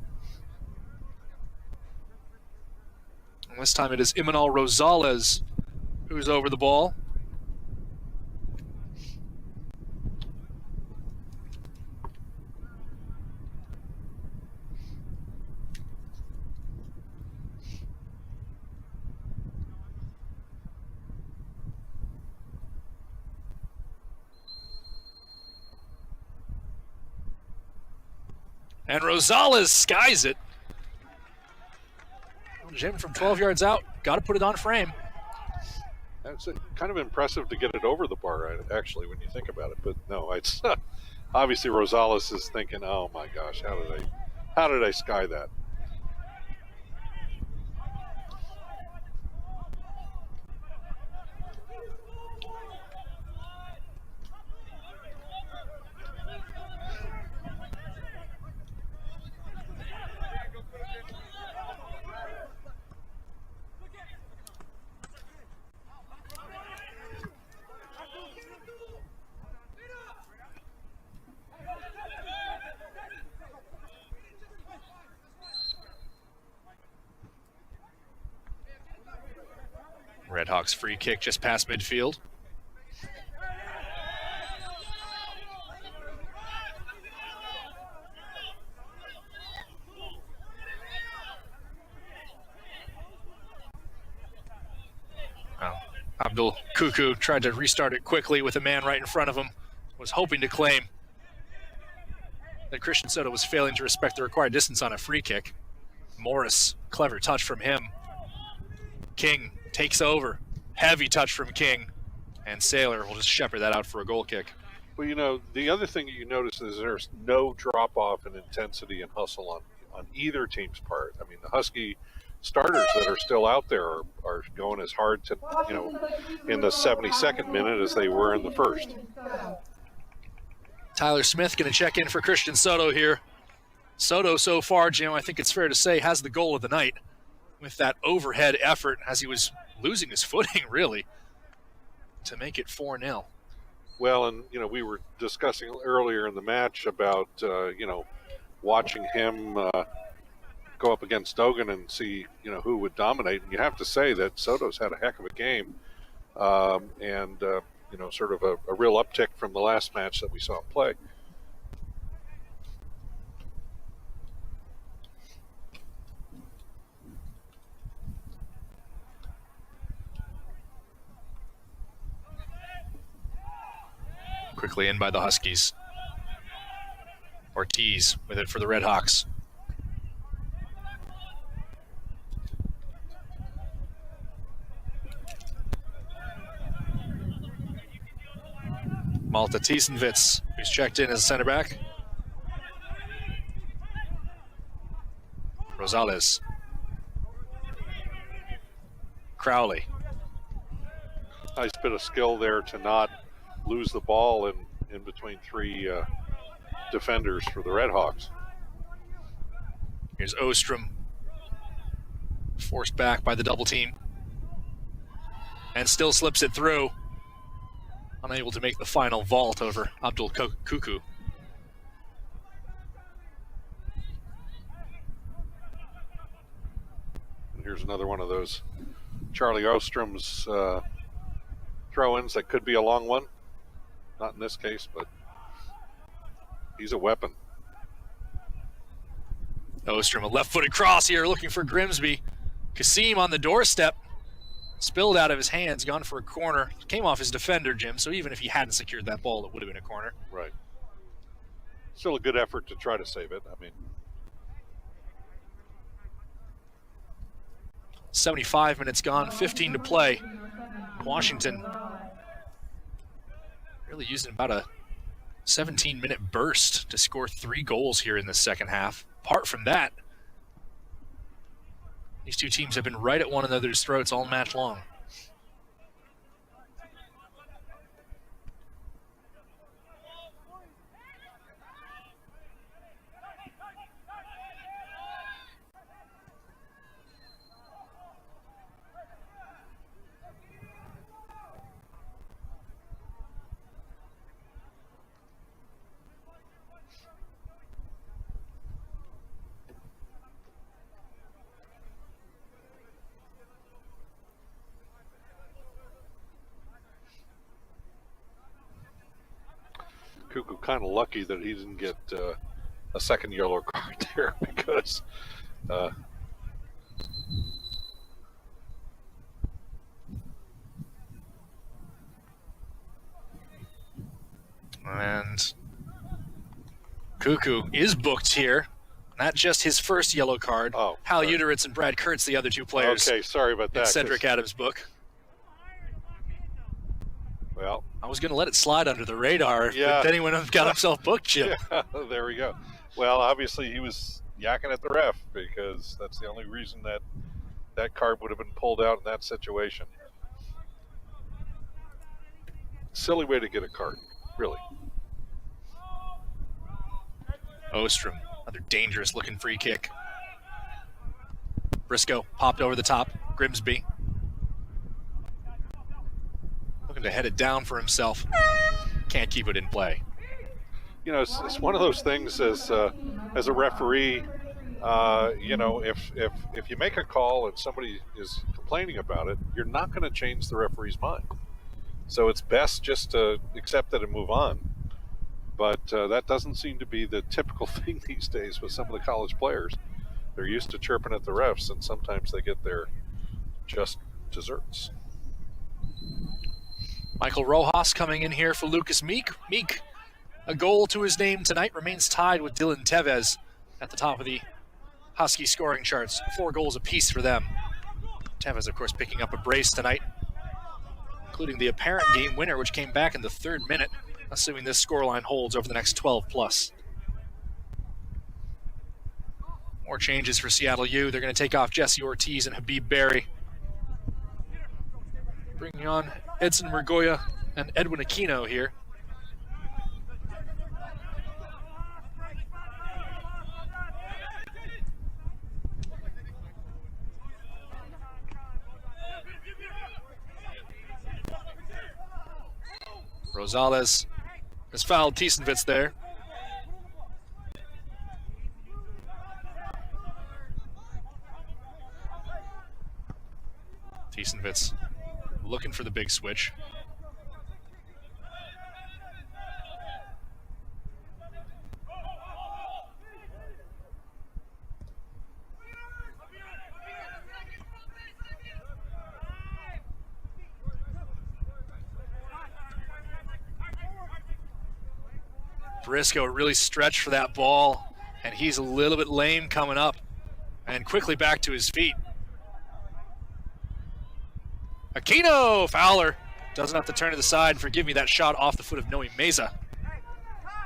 And this time it is Imanol Rosales who's over the ball. And Rosales skies it. Jim from 12 yards out, got to put it on frame. It's kind of impressive to get it over the bar, actually, when you think about it. But no, it's obviously Rosales is thinking, "Oh my gosh, how did I sky that?" Redhawks free kick just past midfield. Well, Abdul Kuku tried to restart it quickly with a man right in front of him. Was hoping to claim that Christian Soto was failing to respect the required distance on a free kick. Morris, clever touch from him. King takes over. Heavy touch from King. And Saylor will just shepherd that out for a goal kick. Well, you know, the other thing you notice is there's no drop-off in intensity and hustle on either team's part. I mean, the Husky starters that are still out there are going as hard to, you know, in the 72nd minute as they were in the first. Tyler Smith going to check in for Christian Soto here. Soto so far, Jim, I think it's fair to say, has the goal of the night with that overhead effort as he was losing his footing, really, to make it 4-0. Well, and, you know, we were discussing earlier in the match about, you know, watching him go up against Dogan and see, you know, who would dominate. And you have to say that Soto's had a heck of a game and, you know, sort of a real uptick from the last match that we saw him play. Quickly in by the Huskies. Ortiz with it for the Redhawks. Malta Tiesenwitz, who's checked in as a center back. Rosales. Crowley. Nice bit of skill there to not lose the ball in between three defenders for the Redhawks. Here's Ostrom, forced back by the double team, and still slips it through, unable to make the final vault over Abdul Kuku. And here's another one of those Charlie Ostrom's throw-ins that could be a long one. Not in this case, but he's a weapon. Ostrom, a left-footed cross here, looking for Grimsby. Kasim on the doorstep, spilled out of his hands, gone for a corner. Came off his defender, Jim, so even if he hadn't secured that ball, it would have been a corner. Right. Still a good effort to try to save it. I mean, 75 minutes gone, 15 to play. Washington really using about a 17-minute burst to score 3 goals here in the second half. Apart from that, these two teams have been right at one another's throats all match long. kind of lucky that he didn't get a second yellow card there because and Cuckoo is booked here. Not just his first yellow card. Oh, Hal sorry. Uteritz and Brad Kurtz, the other two players. Okay, sorry about In that. Cedric Adams' book. Well, I was going to let it slide under the radar, Yeah. but then he went and got himself booked, Chip. yeah, there we go. Well, obviously he was yakking at the ref because that's the only reason that that card would have been pulled out in that situation. Silly way to get a card, really. Ostrom, another dangerous looking free kick. Briscoe popped over the top. Grimsby looking to head it down for himself. Can't keep it in play. You know, it's one of those things as a referee. You know, if you make a call and somebody is complaining about it, you're not going to change the referee's mind. So it's best just to accept it and move on. But that doesn't seem to be the typical thing these days with some of the college players. They're used to chirping at the refs, and sometimes they get their just desserts. Michael Rojas coming in here for Lucas Meek. Meek, a goal to his name tonight, remains tied with Dylan Tevez at the top of the Husky scoring charts. 4 goals apiece for them. Tevez, of course, picking up a brace tonight, including the apparent game winner, which came back in the 3rd minute, assuming this scoreline holds over the next 12 plus. More changes for Seattle U. They're going to take off Jesse Ortiz and Habib Berry, bringing on Edson Murgoya and Edwin Aquino here. Rosales has fouled Tiesenwitz there. Tiesenwitz looking for the big switch. Briscoe really stretched for that ball, and he's a little bit lame coming up, and quickly back to his feet. Aquino, Fowler doesn't have to turn to the side and forgive me that shot off the foot of Noe Meza.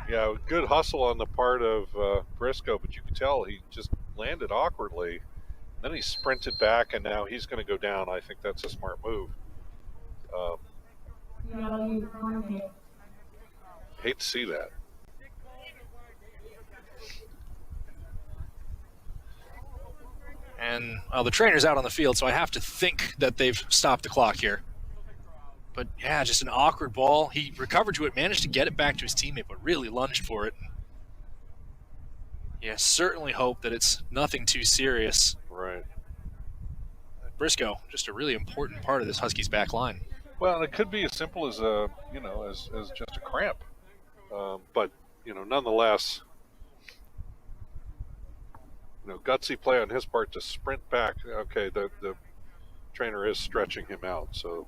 Yeah, good hustle on the part of Briscoe, but you can tell he just landed awkwardly. Then he sprinted back, and now he's going to go down. I think that's a smart move. Hate to see that. And the trainer's out on the field, so I have to think that they've stopped the clock here. But yeah, just an awkward ball. He recovered to it, managed to get it back to his teammate, but really lunged for it. Yeah, certainly hope that it's nothing too serious. Right. Briscoe, just a really important part of this Huskies back line. Well, and it could be as simple as as just a cramp, but nonetheless, gutsy play on his part to sprint back. Okay, the trainer is stretching him out, so.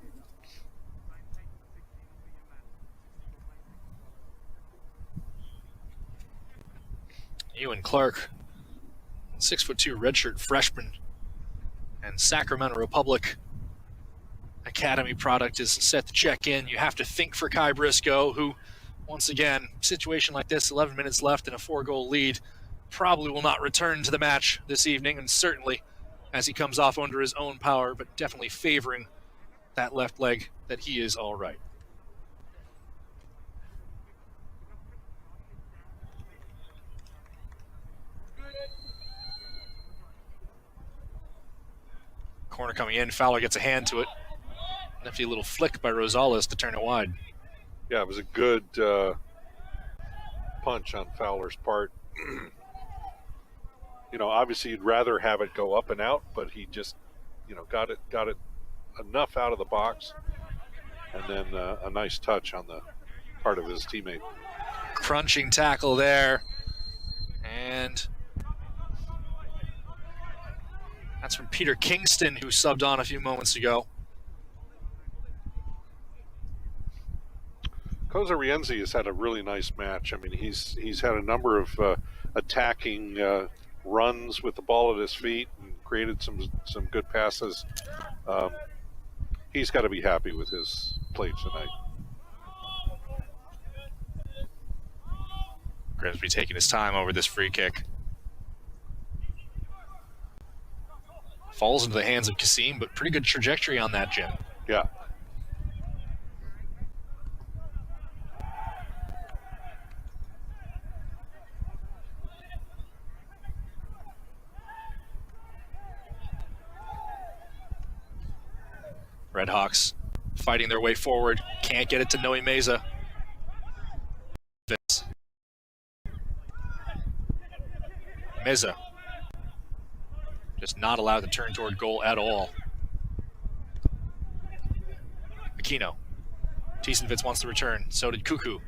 Ewan Clark, 6'2" redshirt freshman, and Sacramento Republic Academy product is set to check in. You have to think for Kai Briscoe, who, once again, situation like this, 11 minutes left and a 4-goal lead, probably will not return to the match this evening, and certainly as he comes off under his own power, but definitely favoring that left leg, that he is all right. Corner coming in, Fowler gets a hand to it. Nifty little flick by Rosales to turn it wide. Yeah, it was a good punch on Fowler's part. Obviously you'd rather have it go up and out, but he just, got it enough out of the box, and then a nice touch on the part of his teammate. crunching tackle there. And that's from Peter Kingston, who subbed on a few moments ago. Koza Rienzi has had a really nice match. I mean, he's had a number of attacking runs with the ball at his feet and created some good passes. He's got to be happy with his play tonight. Grimsby taking his time over this free kick. Falls into the hands of Kasim, but pretty good trajectory on that, Jim. Yeah. Redhawks fighting their way forward. Can't get it to Noe Meza. Meza just not allowed to turn toward goal at all. Aquino. Tiesenvitz wants to return. So did Kuku.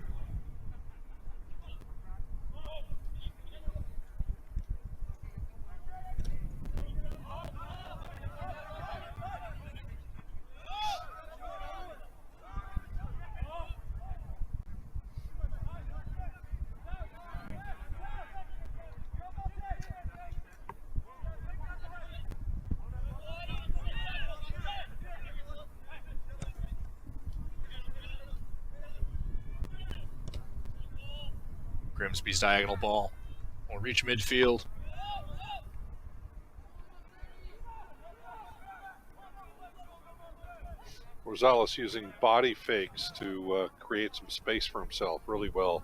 Grimsby's diagonal ball will reach midfield. Rosales using body fakes to create some space for himself really well.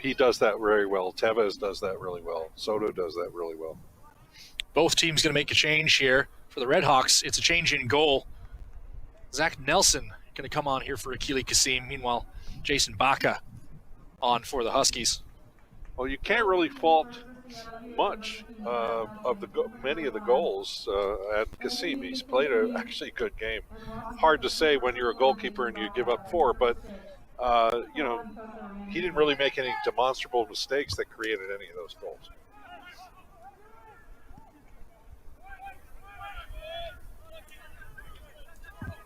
He does that very well. Tevez does that really well. Soto does that really well. Both teams going to make a change here. For the Redhawks, it's a change in goal. Zach Nelson going to come on here for Akili Kasim. Meanwhile, Jason Baca on for the Huskies. Well, you can't really fault much of many of the goals at Kasim. He's played actually a good game. Hard to say when you're a goalkeeper and you give up 4, but he didn't really make any demonstrable mistakes that created any of those goals.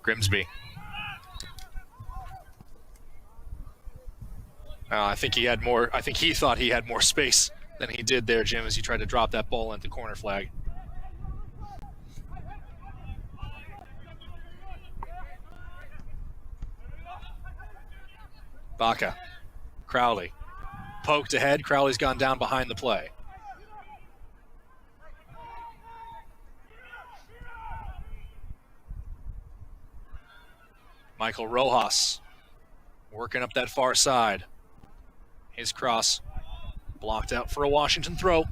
Grimsby. I think he thought he had more space than he did there, Jim, as he tried to drop that ball into corner flag. Baca. Crowley. Poked ahead. Crowley's gone down behind the play. Michael Rojas working up that far side. His cross blocked out for a Washington throw.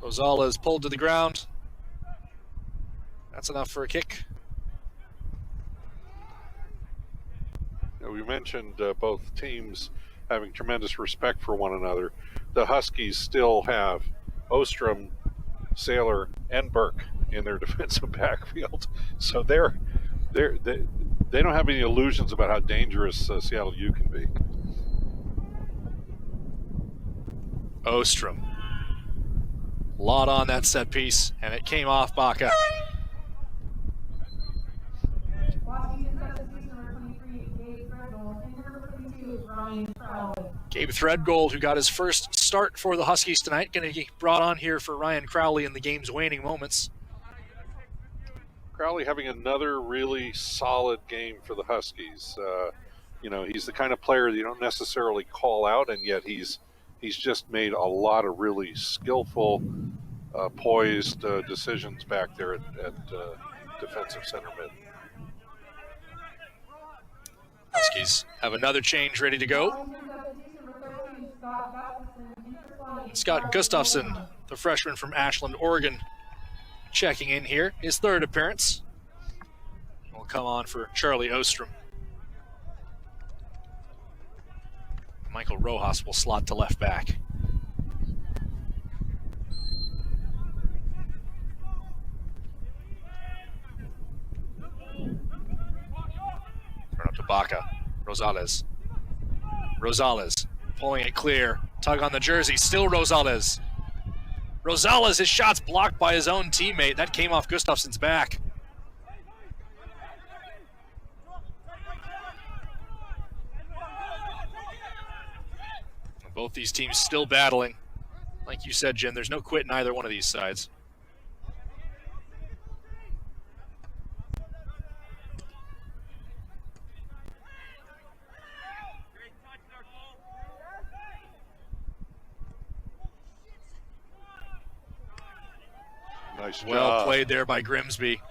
Rosales is pulled to the ground. That's enough for a kick. We mentioned both teams having tremendous respect for one another. The Huskies still have Ostrom, Saylor, and Burke in their defensive backfield, so they don't have any illusions about how dangerous Seattle U can be. Ostrom. Lot on that set piece, and it came off Baca. Gabe Threadgold, who got his first start for the Huskies tonight, going to be brought on here for Ryan Crowley in the game's waning moments. Crowley having another really solid game for the Huskies. He's the kind of player that you don't necessarily call out, and yet he's just made a lot of really skillful, poised decisions back there at defensive center mid. Huskies have another change ready to go. Scott Gustafson, the freshman from Ashland, Oregon, checking in here. His third appearance. Will come on for Charlie Ostrom. Michael Rojas will slot to left back. Baca. Rosales. Rosales pulling it clear. Tug on the jersey. Still Rosales. Rosales, his shot's blocked by his own teammate. That came off Gustafsson's back. Both these teams still battling. Like you said, Jim, there's no quit in either one of these sides. Nice job. Well played there by Grimsby.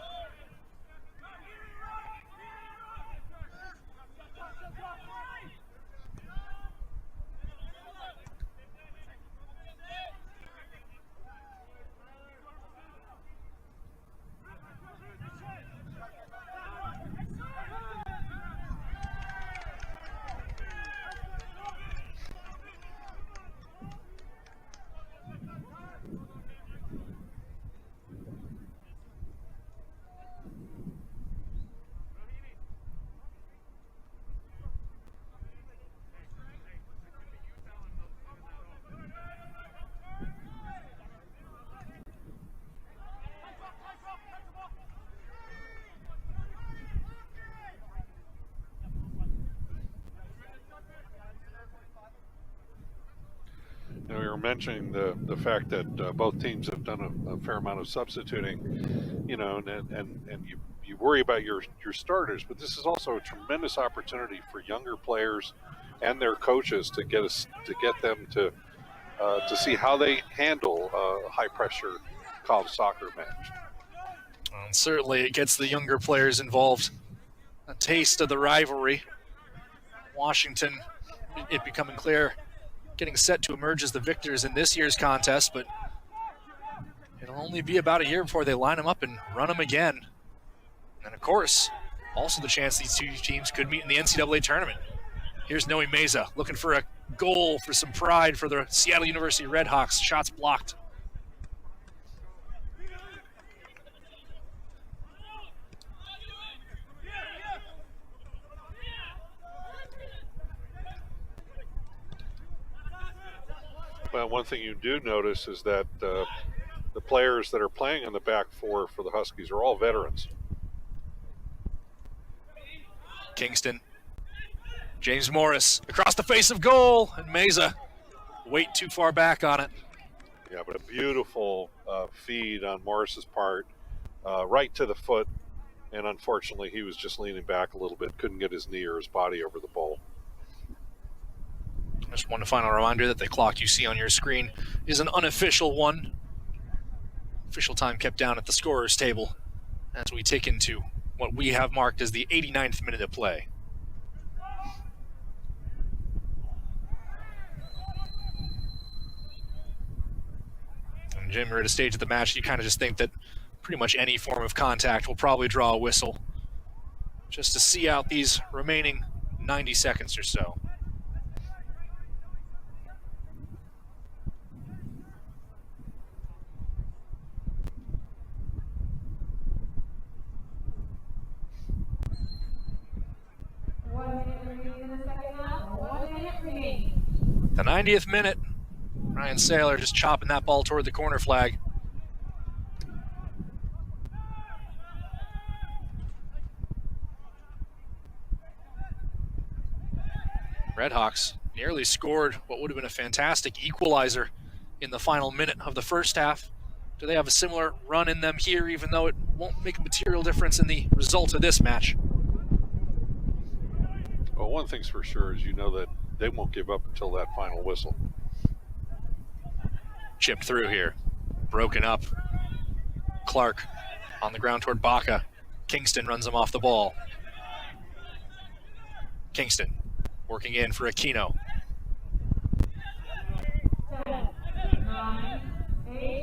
You know, we were mentioning the fact that both teams have done a fair amount of substituting, you know, and you worry about your starters, but this is also a tremendous opportunity for younger players and their coaches to get them to see how they handle a high pressure college soccer match. And certainly it gets the younger players involved. A taste of the rivalry. Washington, it becoming clear, getting set to emerge as the victors in this year's contest, but it'll only be about a year before they line them up and run them again. And of course, also the chance these two teams could meet in the NCAA tournament. Here's Noe Meza looking for a goal for some pride for the Seattle University Redhawks. Shots blocked. Well, one thing you do notice is that the players that are playing in the back four for the Huskies are all veterans. Kingston. James Morris across the face of goal, and Meza wait too far back on it. Yeah, but a beautiful feed on Morris's part, right to the foot, and unfortunately he was just leaning back a little bit, couldn't get his knee or his body over the ball. Just one final reminder that the clock you see on your screen is an unofficial one. Official time kept down at the scorer's table as we take into what we have marked as the 89th minute of play. And Jim, we're at a stage of the match you kind of just think that pretty much any form of contact will probably draw a whistle just to see out these remaining 90 seconds or so. The 90th minute, Ryan Saylor just chopping that ball toward the corner flag. Redhawks nearly scored what would have been a fantastic equalizer in the final minute of the first half. Do they have a similar run in them here, even though it won't make a material difference in the result of this match? Well, one thing's for sure is you know that they won't give up until that final whistle. Chipped through here. Broken up. Clark on the ground toward Baca. Kingston runs him off the ball. Kingston working in for Aquino.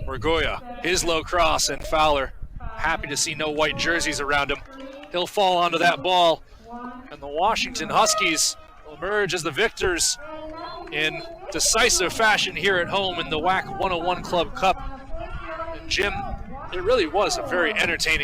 Regoya, his low cross, and Fowler happy to see no white jerseys around him. He'll fall onto that ball, and the Washington Huskies will emerge as the victors in decisive fashion here at home in the WAC 101 Club Cup. And Jim, it really was a very entertaining night.